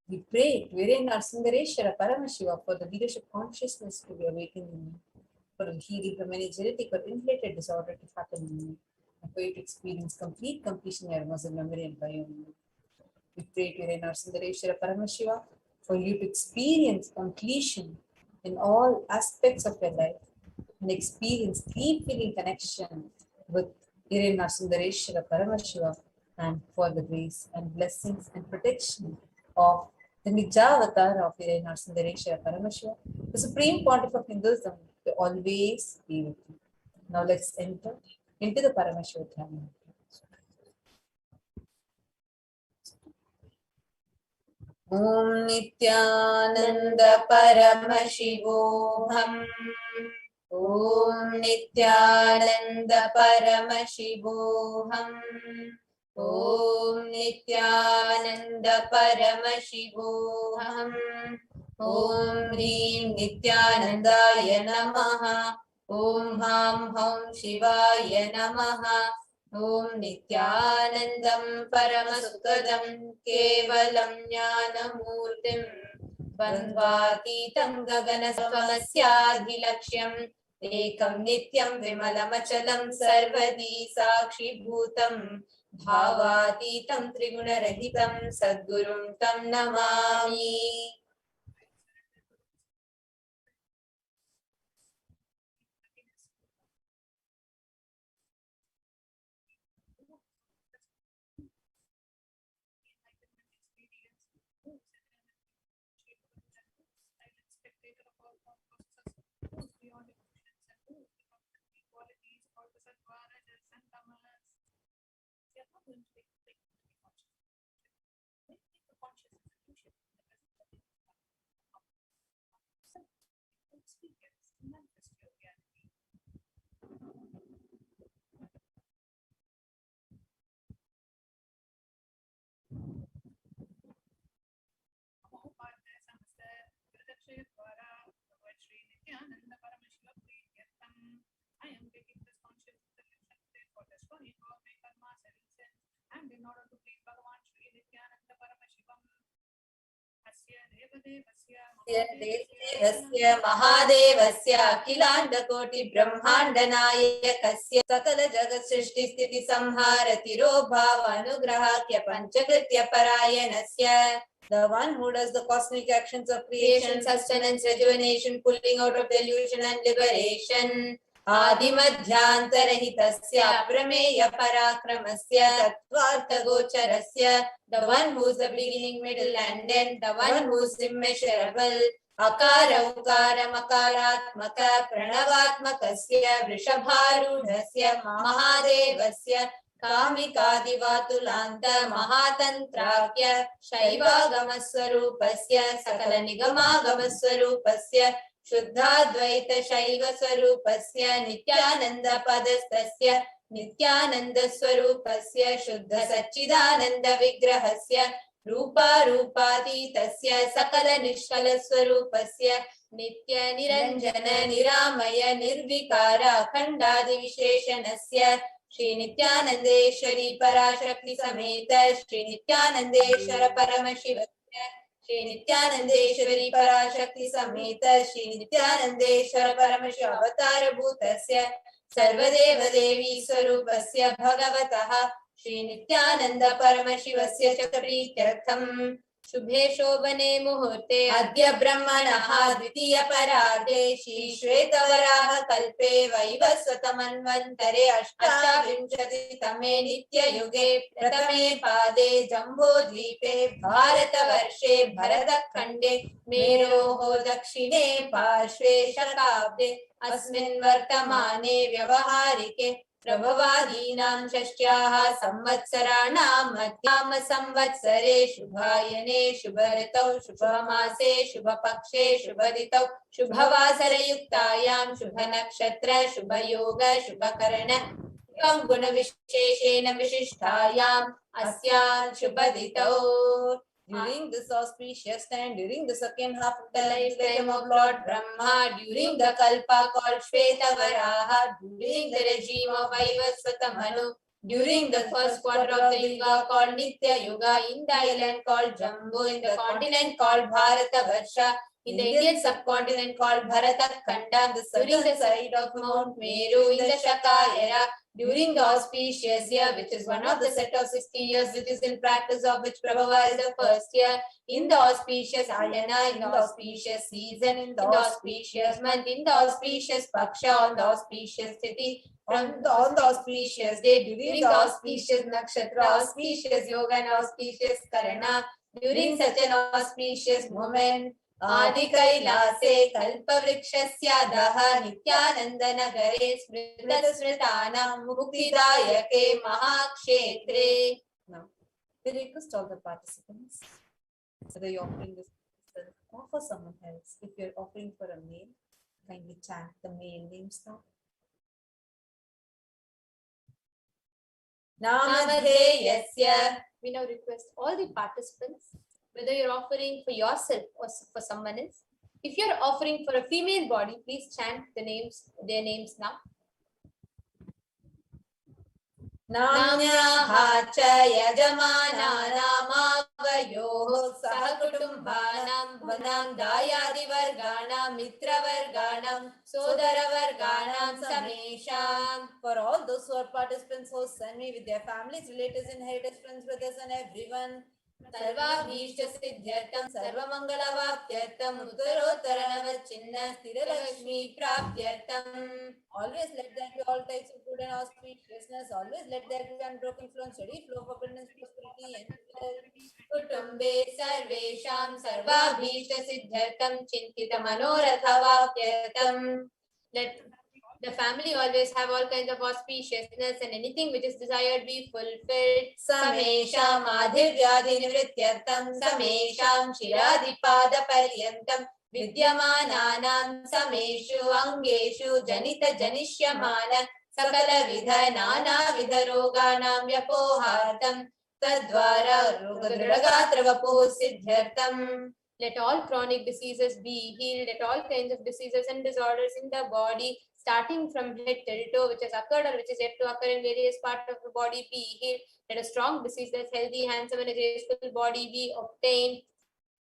We pray to Sundareshwara Paramashiva for the leadership consciousness to be awakened in you, for healing from any genetic or inherited disorder to happen in you, and for you to experience complete completion in your muscle memory and biomemory. We pray to Sundareshwara Paramashiva for you to experience completion in all aspects of your life and experience deep feeling connection with Sundareshwara Paramashiva, and for the grace and blessings and protection of the Nijavatar of Sundareshwara Paramashiva, the Supreme Pontiff of Hinduism, to always be with you. Now let's enter into the Paramashiva Dhyana. Om Nithyananda Paramashivoham. Om Nithyananda Paramashivoham. Om Nithyananda Paramashivoham. Om Hrim Nithyanandaya Namaha. Om Ham Hum Shivaya Namaha. Om Nithyanandam Paramasukadam Kevalam Jnanamurtim Bandvatītam Gaganasamasyaadhilaksham Ekam Nityam Vimalamachalam Sarvadi Sakshibhutam Bhavatītam Trigunarahitam Sadgurum Tam Namami. Nithyananda Paramashivam I am taking this conscious solution today for destroying all my karma, seven sins, and in order to please Bhagavan Shri Nithyananda Paramashivam. Devasya Mahadevasya Akhilanda Koti Brahmanda Nayakasya Sakala Jagat Srishti Sthiti Samhara Tirobhava Anugrahakya Panchakritya Parayanasya. The one who does the cosmic actions of creation, sustenance, rejuvenation, pulling out of delusion and liberation. Adimadhyantarhitasya Prameya Parakramasya Tattvartha Gocharasya. The one who is the beginning, middle and end, the one who is immeasurable. Akara Ukara Makaratmaka Pranavatmakasya Vrishabharudhasya Mahadevasya Kamikadivatulanta Mahatantrakya Shaivagamaswarupasya Sakala Nigamagamaswarupasya Shuddhadvaita Shaiva Swarupasya Nithyananda Padastasya Nithyananda Swarupasya Shuddha Satchidananda Vigrahasya Rupa Rupatitasya Sakala Nishkala Swarupasya Nitya Niranjana Niramaya Nirvikara Khandadi Visheshanasya Shri Nithyanandeshwari Parashakti Sameta Shri Nithyanandeshwara Paramashivasya Shri Nithyanandeshwari Parashakti Sameta Shri Nithyanandeshwara Paramashiva Avatara Bhutasya Sarvadeva Devi Swarupasya Bhagavataha Shri Nithyananda Paramashivasya Chakripyatham Shubhe Shobhane Muhurte Adya Brahmanaha Dvitiya Parade Shri Shvetavaraha Kalpe Vaivasvatamanvantare Ashtavimshati Tame Nitya Yuge Pratame Pade Jambo Dvipe Bharata Varshe Bharata Khande Meroho Dakshine Parshve Shakabde Asmin Vartamane Vyavaharike Prabhavadinam Shashyaha Samvatsarāṇāṁ Madhyāma Samvatsare Shubhayane Shubharitau Shubhamase Shubhapakshe Shubhaditau Shubhavasarayuktayam Shubhanakshatra Shubhayoga Shubhakarana Shubham Guna Visheshena Vishishtayam Asyam Shubhaditau. During this auspicious time, during the second half of the lifetime of Lord Brahma, during the Kalpa called Shvetavaraha, during the regime of Vaivasvatamanu, during the first quarter of the Yuga called Nitya Yuga, in the island called Jambu, in the continent called Bharata Varsha, in the Indian subcontinent called Bharata Khanda, during the side of Mount Meru, in the Shaka era, during the auspicious year, which is one of the set of 60 years, which is in practice of which Prabhupada is the first year, in the auspicious Ayana, in the auspicious season, in the auspicious month, in the auspicious Paksha, on the auspicious Tithi, on the auspicious day, during the auspicious Nakshatra, auspicious Yoga and auspicious Karana, during such an auspicious moment, Adi Kailase Kalpavrikshasya Nithyananda Nagare Smrita Smritanam Muktidayake Mahakshetre. Now, we request all the participants, whether you're offering this or for someone else. If you're offering for a male, kindly chant the male names now. Namadheyasya. We now request all the participants, whether you're offering for yourself or for someone else. If you're offering for a female body, please chant their names now. Namnyaha cha yajamana namavayoh sahakutumbhanam bhanam dayadi varganam mitra varganam sodara varganam samesham. For all those who are participants, hosts, and me with their families, relatives, inheritors, friends, brothers, and everyone. Sarvabhishta siddhyartam sarvamangala-vaptyartam uttarottaranavachinna sthiralakshmi praptyartam. Always let there be all types of good and auspiciousness. Always let there be unbroken flow and steady flow of abundance, prosperity, and wealth. Kutumbe sarvesham sarvabhishta siddhyartam chintita manoratha vaptyartam. Let the family always have all kinds of auspiciousness and anything which is desired be fulfilled. Samesham adhivyadi nivrityartam samesham shiradipada paryantam vidyamananam sameshu angeshu janita janishyamana sakala vidha nana vidha roganam vyapohartam tadvara rogadrugatra siddhyartam. Let all chronic diseases be healed. Let all kinds of diseases and disorders in the body, starting from head till toe, which has occurred or which is yet to occur in various parts of the body, be healed. Let a strong, diseaseless, healthy, handsome, and a graceful body be obtained.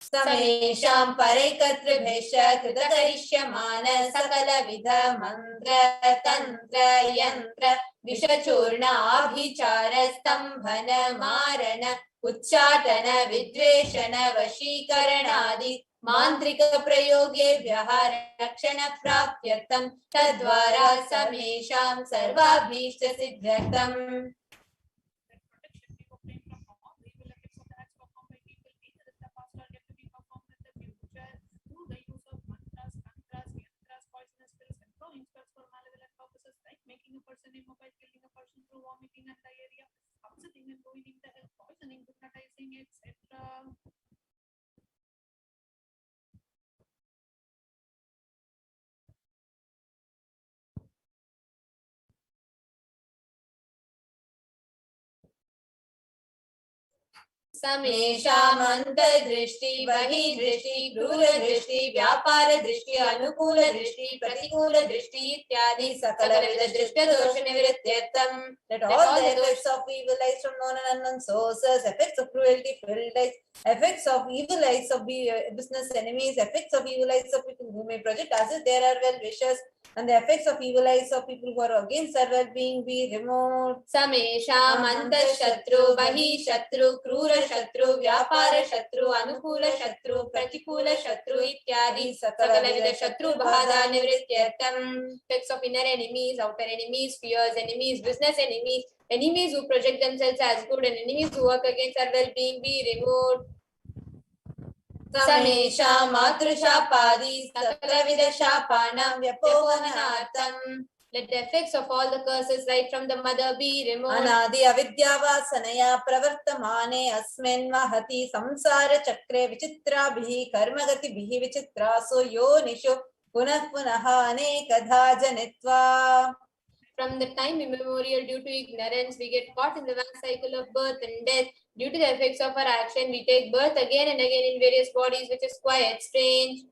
Samesham paraikatribhesha kritakarishямana sakala vidha mantra tantra yantra vishachurna abhichara stambhana marana उच्चाटन विद्वेषण वशीकरणादि मांत्रिक प्रयोगेभ्यः रक्षण प्राप्त्यर्थं तद्वारा समेषां सर्वाभीष्ट सिद्ध्यर्थम्. Making a person immobile, killing a person through vomiting and diarrhea, upsetting and ruining the health, poisoning, hypnotizing, etc. समेषामन्तर्दृष्टि बहिर्दृष्टि क्रूरदृष्टि व्यापारदृष्टि अनुकूलदृष्टि प्रतिकूलदृष्टि इत्यादि सकलविधदृष्टदोषनिवृत्त्यर्थं. Let all the effects of evil eyes from known and unknown sources, effects of cruelty filled eyes, effects of evil eyes of business enemies, effects of evil eyes of people who may project as if there are well wishers, and the effects of evil eyes of people who are against our well-being be removed. Samesham antashatru bahi shatru krura shatru vyapara shatru anukula shatru pratikula shatru ityadi sakalavidha shatru bhada nivrityartam. Effects of inner enemies, outer enemies, fears enemies, business enemies, enemies who project themselves as good, and enemies who work against our well-being be removed. Samesham matrusapadi sakalavidha shapanam vyapohanartam. Let the effects of all the curses right from the mother be removed. Anadi avidhyavasanaya pravartamane asmin mahati samsara chakre vichitrabhi karmagatibihi vichitraso yonisho punah punaha anekadha janitva. From the time immemorial, due to ignorance, we get caught in the vast cycle of birth and death. Due to the effects of our action, we take birth again and again in various bodies, which is quite strange.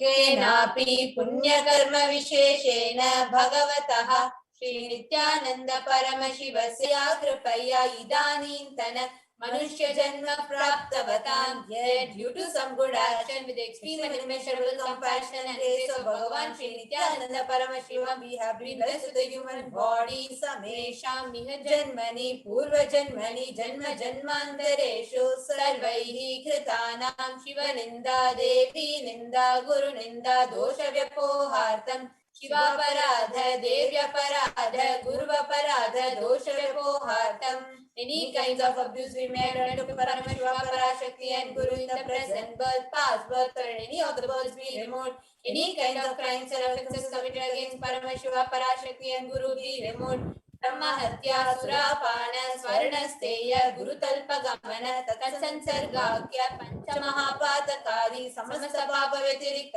Kenapi punya karma visheshena bhagavatah Shri Nithyananda Paramashivasya kripaya idanintana Manushya janma praptavatam. Yet due to some good action with extreme and immeasurable compassion and grace of Bhagavan Shri Nithyananda Paramashivam, we have been blessed with the human body. Samesham niha janmani purva janmani janma janmantareshu sarvaihi kritanam shiva ninda devi ninda guru ninda dosha vyapohartam Shivaparadha, Devyaparadha, Guruvaparadha, Dosha Vyapohartam. Any kinds of abuse we may have done to Paramashiva, Parashakti and Guru in the present birth, past birth, or any of the births be removed. Any kinds of crimes and offences committed against Paramashiva, Parashakti and Guru be removed. ब्रह्महत्या सुरापान स्वर्णस्तेय गुरुतल्पगमन तत्संसर्गाख्य पंचमहापातकादि समस्त पाप व्यतिरिक्त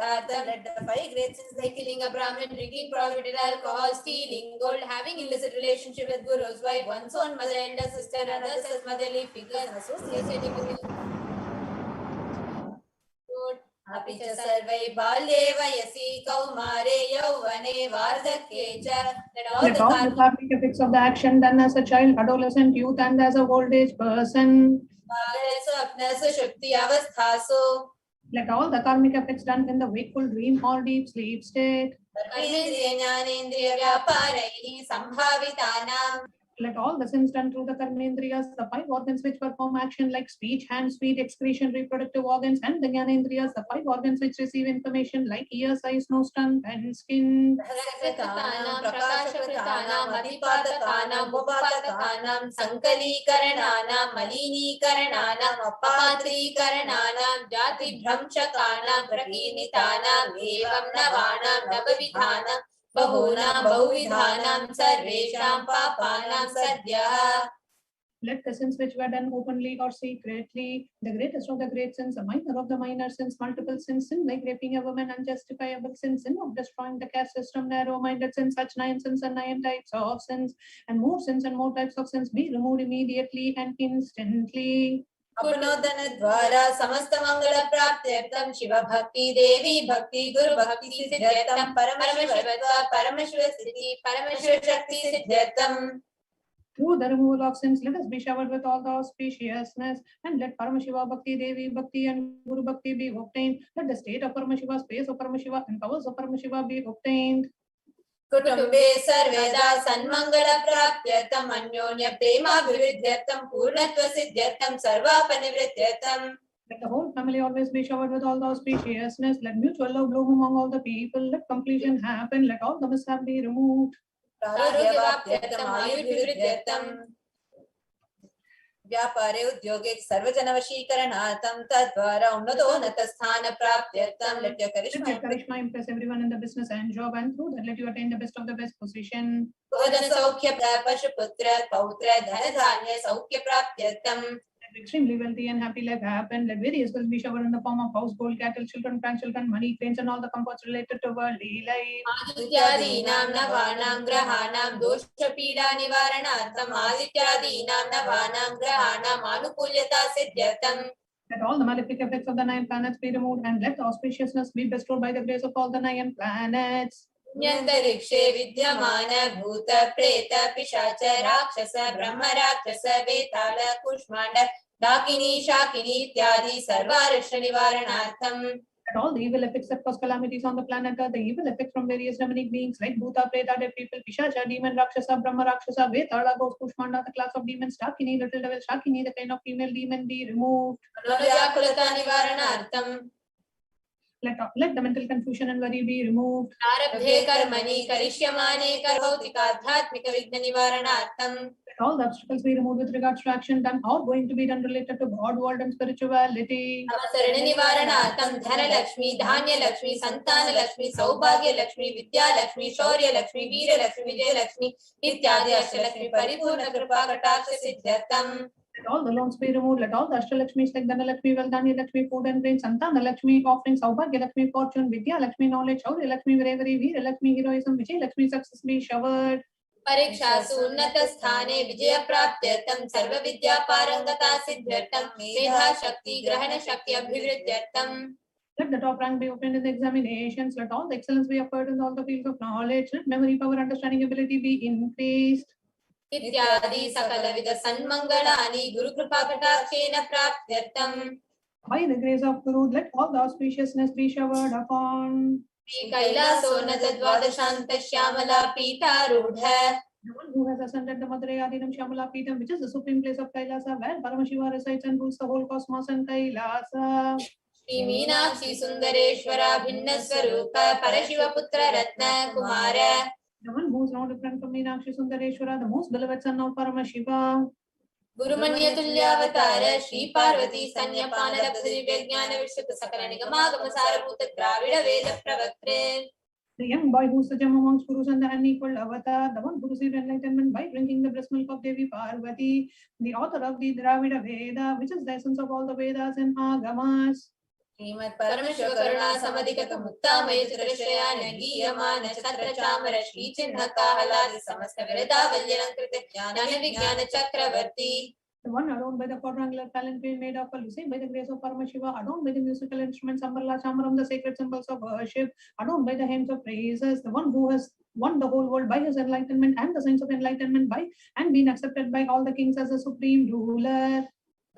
let the 5 great sins like killing a Brahmin, drinking prohibited alcohol, stealing gold, having illicit relationship with Guru's wife, one's own mother and a sister, others as motherly figures, associating with अपि च सर्वै बाल्ये वयसि कौमारे यौवने वार्धक्ये च Let all the karmic effects of the action done as a child, adolescent, youth, and as a old age person. Let all the karmic effects done in the wakeful dream or deep sleep state. Let all the sins done through the karmendriyas, the 5 organs which perform action like speech, hands, feet, excretion, reproductive organs, and the jnanendriyas, the 5 organs which receive information like ears, eyes, nose, tongue, and skin. Let the sins which were done openly or secretly, the greatest of the great sins, the minor of the minor sins, multiple sins, sin like raping a woman, unjustifiable sins, sin of destroying the caste system, narrow-minded sins, such 9 sins and 9 types of sins, and more sins and more types of sins be removed immediately and instantly. अपनोदन द्वारा समस्त मंगल प्राप्त्यर्थम शिव भक्ति देवी भक्ति गुरु भक्ति सिद्ध्यर्थम परमशिवत्व परमशिव स्थिति परमशिव शक्ति सिद्ध्यर्थम. Through the removal of sins, let us be showered with all the auspiciousness, and let Paramashiva Bhakti, Devi Bhakti, and Guru Bhakti be obtained. Let the state of Paramashiva, space of Paramashiva, and powers of Paramashiva be obtained. कुटुंबे सर्वेदा सन्मंगल प्राप्त्यर्थम अन्योन्य प्रेमाभिवृद्ध्यर्थम पूर्णत्व सिद्ध्यर्थम सर्वापनिवृत्त्यर्थम. Let the whole family always be showered with all the auspiciousness. Let mutual love bloom among all the people. Let completion happen. Let all the mishap be removed. व्यापारे उद्योगे सर्वजनवशीकरणार्थं तद्वारा उन्नतोन्नत स्थान प्राप्त्यर्थं. Let your charisma impress everyone in the business and job, and through that let you attain the best of the best position. भोजन सौख्य पशुपुत्र पौत्र धन धान्य सौख्य प्राप्त्यर्थं. Extremely wealthy and happy life happen. Let various wealth be showered in the form of house, gold, cattle, children, grandchildren, money, trains, and all the comforts related to worldly life. आदित्यादीनां नवानां ग्रहाणां दोषपीडा निवारणार्थं आदित्यादीनां नवानां ग्रहाणां आनुकूल्यता सिद्ध्यर्थं. Let all the malefic effects of the 9 planets be removed, and let the auspiciousness be bestowed by the grace of all the 9 planets. न्यन्तरिक्षे विद्यमान भूत प्रेत पिशाच राक्षस ब्रह्म राक्षस वेताल कुष्मांड डाकिनी शाकिनी इत्यादि सर्वारिष्ट निवारणार्थम. Let all the evil effects that cause calamities on the planet Earth, the evil effects from various demonic beings like Bhuta, Preta, dead people, Pishacha, demon, Rakshasa, Brahma, Rakshasa, Vetala, ghost, Kushmanda, the class of demons, Dakini, little devil, Shakini, the kind of female demon be removed. मनोव्याकुलता निवारणार्थम. Let the mental confusion and worry be removed. आरब्धे कर्मणि करिष्यमाणे कर्मौतिकाध्यात्मिक विघ्न निवारणार्थम. Let all the obstacles be removed with regards to action done or going to be done related to God, world, and spirituality. अवसरण निवारणार्थम धन लक्ष्मी धान्य लक्ष्मी संतान लक्ष्मी सौभाग्य लक्ष्मी विद्या लक्ष्मी शौर्य लक्ष्मी वीर लक्ष्मी विजय लक्ष्मी इत्यादि अष्टलक्ष्मी परिपूर्ण कृपा कटाक्ष सिद्ध्यर्थम. Let all the loans be removed. Let all the Ashtalakshmis like Dhanalakshmi, Valdhanya Lakshmi, food and grain, Santana Lakshmi, offerings, Saubhagya Lakshmi, fortune, Vidya Lakshmi, knowledge, Shaurya Lakshmi, bravery, Veera Lakshmi, heroism, Vijay Lakshmi, success be showered. परीक्षासु उन्नत स्थाने विजय प्राप्त्यर्थं सर्व विद्या पारंगता सिद्ध्यर्थं मेधा शक्ति ग्रहण शक्ति अभिवृद्ध्यर्थं. Let the top rank be opened in the examinations. Let all the excellence be offered in all the fields of knowledge. Let memory, power, understanding, ability be increased. इत्यादि सकलविध सन्मंगलानि Gurukripa कटाक्षेन प्राप्त्यर्थं. By the grace of Guru, let all the auspiciousness be showered upon. कैलासोन्नत द्वादशान्त Shyamala पीठारूढ़. The one who has ascended the Madurai Adinam Shyamala Peetham, which is the supreme place of Kailasa, where Paramashiva resides and rules the whole cosmos and Kailasa. Shri Meenakshi सुंदरेश्वरा भिन्न स्वरूप परशिव पुत्र रत्न Kumar. The one who is no different from Meenakshi Sundareshwara, the most beloved son of Paramashiva. गुरुमन्य तुल्यावतार Shri Parvati सन्यपान लब्ध दिव्य ज्ञान विश्रुत सकल निगमागम सारभूत द्राविड़ वेद प्रवक्त्रे. The young boy who sat amongst Gurus and the unequal avatar, the one who received enlightenment by drinking the breast milk of Devi Parvati, the author of the Dravida Veda, which is the essence of all the Vedas and Agamas. Srimad Paramashiva Karuna Samadhikata Muktamaya Chitrashayana Giyamana Chatra Chamara Shri Chinna Kahaladi Samasta Virata Valyalankrita Jnana Vijnana Chakravarti. The one adorned by the quadrangular palanquin made of Lucy by the grace of Paramashiva, adorned by the musical instruments, Ambarla Chamaram, the sacred symbols of worship, adorned by the hymns of praises, the one who has won the whole world by his enlightenment and the signs of enlightenment by and been accepted by all the kings as a supreme ruler.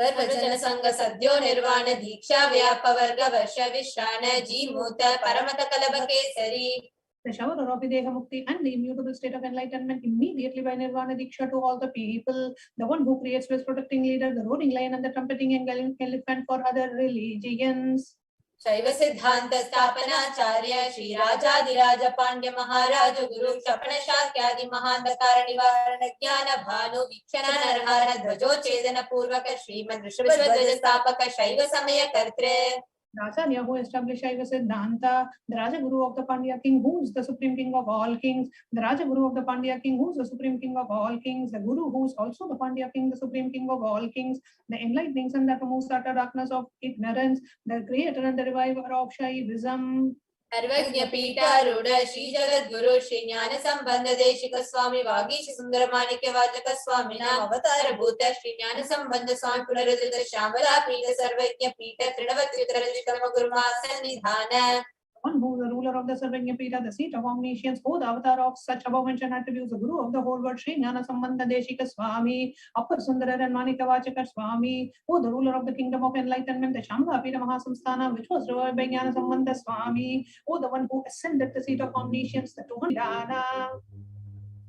Sarvajana Sangha Sadhyo Nirvana Diksha Vyapavarga Varsha Vishrana Jimuta Paramata Kalabakesari. The shower of Videha Mukti and the immutable state of enlightenment immediately by Nirvana Diksha to all the people, the one who creates bliss protecting leader, the roaring lion and the trumpeting elephant for other religions. Shaiva Siddhanta Sthapanacharya Shri Rajadiraja Pandya Maharaja Guru Shapana Shakyadi Mahandakara Nivarana Jnana Bhanu Vikshana Narhara Dhvajo Chedana Purvaka Srimad Rishabhadvaja Sthapaka Shaiva Samaya Kartre. The Acharya who established Shaiva Siddhanta, the Raja Guru of the Pandya king, who is the supreme king of all kings, the Raja Guru of the Pandya king, who is the supreme king of all kings, the Guru who is also the Pandya king, the supreme king of all kings, the enlightening sun that removes the utter darkness of ignorance, the creator and the reviver of Shaivism. Sarvajna Pita Ruda Shri Jagat Guru Shri Jnana Sambandha Deshika Swami Vagishi Sundaramanikya Vachaka Swami Nam Avatara Bhuta Shri Jnana Sambandha Swami Punaradita Shamala Pita Sarvajna Pita Trinavatyutarajikama Guru Mahasanidhana. One who is the ruler of the Sarvajna Pita, the seat of omniscience, who the avatar of such above mentioned attributes, the Guru of the whole world, Shri Jnana Sambandha Deshika Swami, Appar Sundara and Manika Vachaka Swami, who the ruler of the kingdom of enlightenment, the Shambhala Pita Mahasamsthana, which was revived by Jnana Sambandha Swami, who the one who ascended the seat of omniscience, the Tuhundana.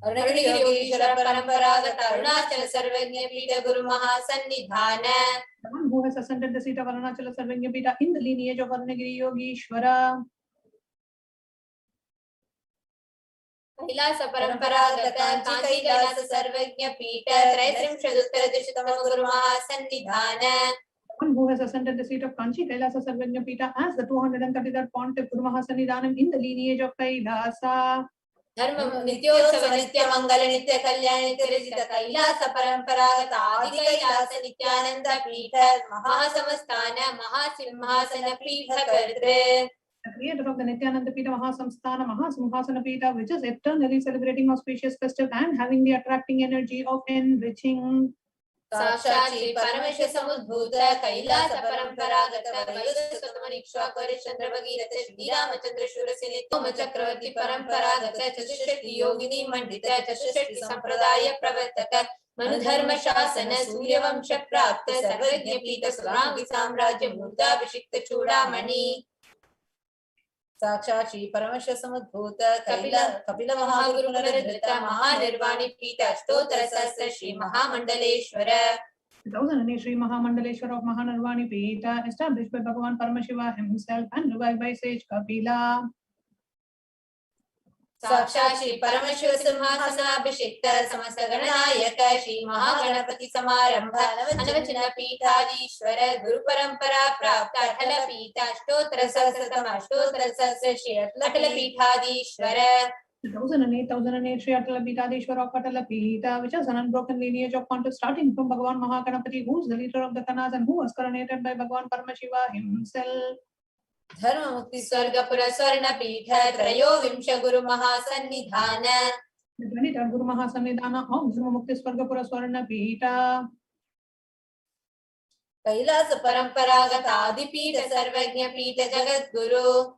Arunagiri Yogeshwara Paramparagata Arunachala Sarvajna Pita Guru Mahasannidhana. The one who has ascended the seat of Arunachala Sarvajna Pita in the lineage of Arunagiri Yogeshwara. Kailasa Paramparagata Kanchi Kailasa Sarvajna Pita Traisrimshaduttara Dishitama Guru Mahasannidhana. One who has ascended the seat of Kanchi Kailasa Sarvajna Pita as the 233rd Pontiff Guru Mahasannidhanam in the lineage of Kailasa. Dharma Nityosava Nitya Mangala Nitya Kalyana Nitya Rajita Kailasa Paramparagata Adi Kailasa Nithyananda Pita Mahasamastana Mahasimhasana Pita Kartre. The creator of the Nithyananda Pita Mahasamsthana Mahasimhasana Pita, which is eternally celebrating auspicious festive and having the attracting energy of enriching. Sakshat Shri Paramashiva Samudbhuta Kailasa Paramparagata Vayudasatamanikshwa Chandra Bhagirata Shri Ramachandra Shurasini Toma Chakravarti Paramparagata Chatushti Yogini Mandita Chatushti Sampradaya Pravartaka Manudharma Shasana Surya Vamsha Prapta Sarvajna Pita Surangi Samrajya Murta Vishikta Chudamani. Sakshat Shri Paramashiva Samudbhuta Kapila Mahaguru Naradrita Mahanirvani Pita Ashtotara Sastra Shri Mahamandaleshwara. The 1008 Sri Mahamandaleshwara of Mahanirvani Pita, established by Bhagavan Paramashiva himself and revived by sage Kapila. Sakshat Shri Paramashiva Simhasana Abhishekta Samasta Ganayaka Shri Mahaganapati Samarambha Anavachana Pitadishwara Guru Parampara Prapta Atala Pita Ashtotara Sahasratama Ashtotara Sahasra Shri Atala Pitadishwara. The 1008 Sri Atala Pitadishwara of Atala Pita, which is an unbroken lineage of pontiffs starting from Bhagavan Mahaganapati, who is the leader of the Kanas and who was coronated by Bhagavan Paramashiva himself. Dharma Mukti Swargapura Swarna Pitha Trayo Vimsha Guru Mahasannidhana. The 23rd Guru Mahasannidhana of Dharma Mukti Swargapura Swarna Pita. Kailasa Paramparagata Adipita Sarvajna Pita Jagat Guru.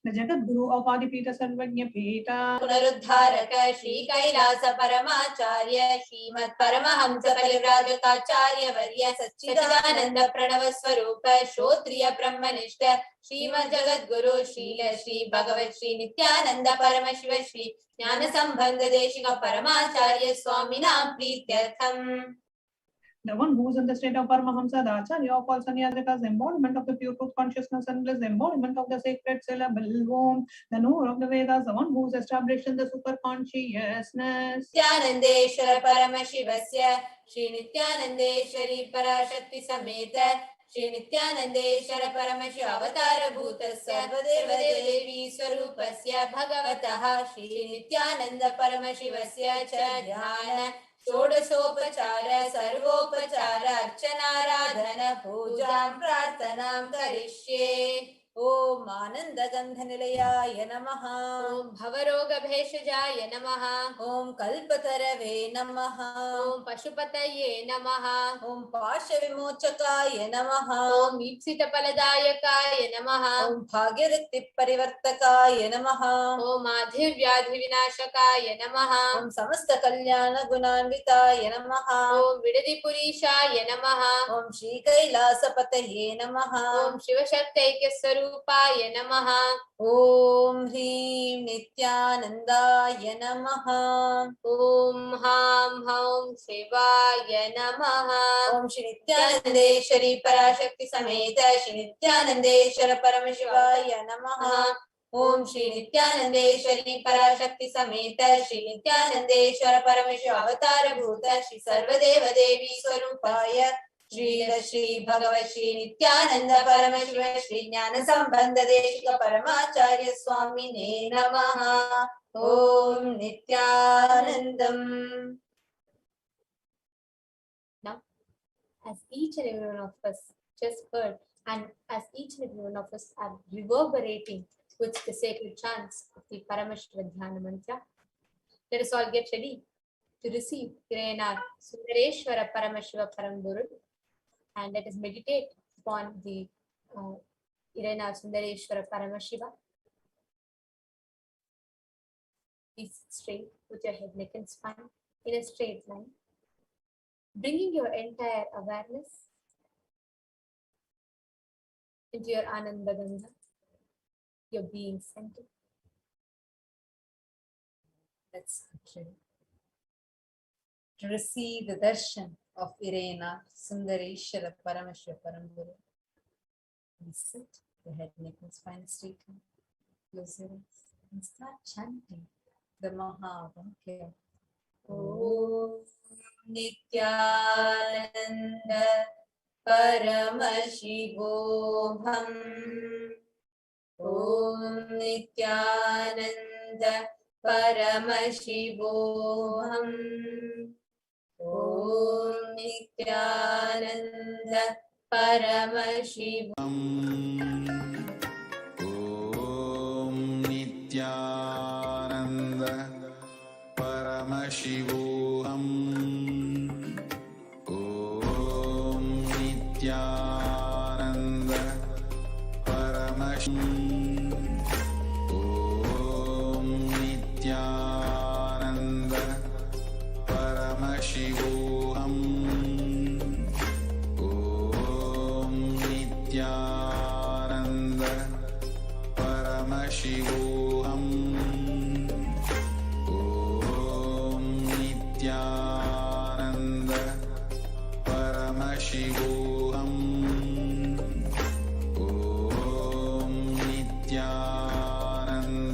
The Jagat Guru of Adipita Sarvajna Pita. Punaruddharaka Shri Kailasa Paramacharya Shrimad Paramahamsa Parivrajatacharya Varya Satchidananda Pranava Swarupa Shotriya Brahmanishta Shrimad Jagat Guru Srila Shri Bhagavat Shri Nithyananda Paramashiva Shri Jnana Sambandha Deshika Paramacharya Swami Nam Prityartham. The one who is in the state of Paramahamsa, the Acharya of all Sannyasikas, embodiment of the pure truth consciousness and bliss, embodiment of the sacred syllable Om, the knower of the Vedas, the one who is established in the super consciousness. Nityanandeshwara Paramashivasya Shri Nityanandeshwari Parashakti Sameta Shri नित्यानन्देश्वर Paramshiva अवतारभूत सर्वदेव देवी स्वरूपस्य भगवतः श्री नित्यानन्द परमशिवस्य च ध्यान षोडशोपचार सर्वोपचार अर्चनाराधन पूजां प्रार्थनां करिष्ये। ओम आनन्दगन्धनिलयाय नमः। ओम भवरोगभेषजाय नमः। ओम कल्पतरवे नमः। ओम पशुपतये नमः। ओम पाशविमोचकाय नमः। ओम ईप्सितफलदायकाय नमः। ओम भाग्यवृत्तिपरिवर्तकाय नमः। ओम आधिर्व्याधिविनाशकाय नमः। ओम समस्तकल्याणगुणान्विताय नमः। ओम विडदिपुरीशाय नमः। ओम श्रीकैलासपतये नमः। ओम शिवशक्तैक्यस्वरूपाय रूपाय नमः। ओम ह्रीं नित्यानन्दाय नमः। ओम हां हौं शिवाय नमः। ओम श्री नित्यानन्देश्वरी पराशक्ति समेत श्री नित्यानन्देश्वर परमशिवाय नमः। ओम श्री नित्यानन्देश्वरी पराशक्ति समेत श्री नित्यानन्देश्वर परमशिव अवतारभूत श्री सर्वदेव देवी स्वरूपाय श्री भगवत श्री नित्यानंद परमशिव श्री ज्ञान संबंध देशिक परमाचार्य स्वामिने नमः। ओम Nityanandam. Now, as each and every one of us just heard, and as each and every one of us are reverberating with the sacred chants of the Paramashiva Dhyana mantra, let us all get ready to receive Irenar Sundareshwara Paramashiva Paramburu. And let us meditate upon the Irenar Sundareshwara Paramashiva. Please sit straight with your head, neck and spine in a straight line, bringing your entire awareness into your Ananda Ganga, your being center. Let's try to receive the darshan of Irenar Sundareshwara Paramashiva Paramburu. Please sit, your head, neck and spine straight, close your eyes and start chanting the Mahavakya. Om Nithyananda Paramashivoham. Om Nithyananda Paramashivoham. Om Nithyananda Paramashivoham. Om Nithyananda Paramashivoham. Om Nithyananda Paramashivoham. Om Nithyananda Paramashivoham. Om Nithyananda Paramashivoham.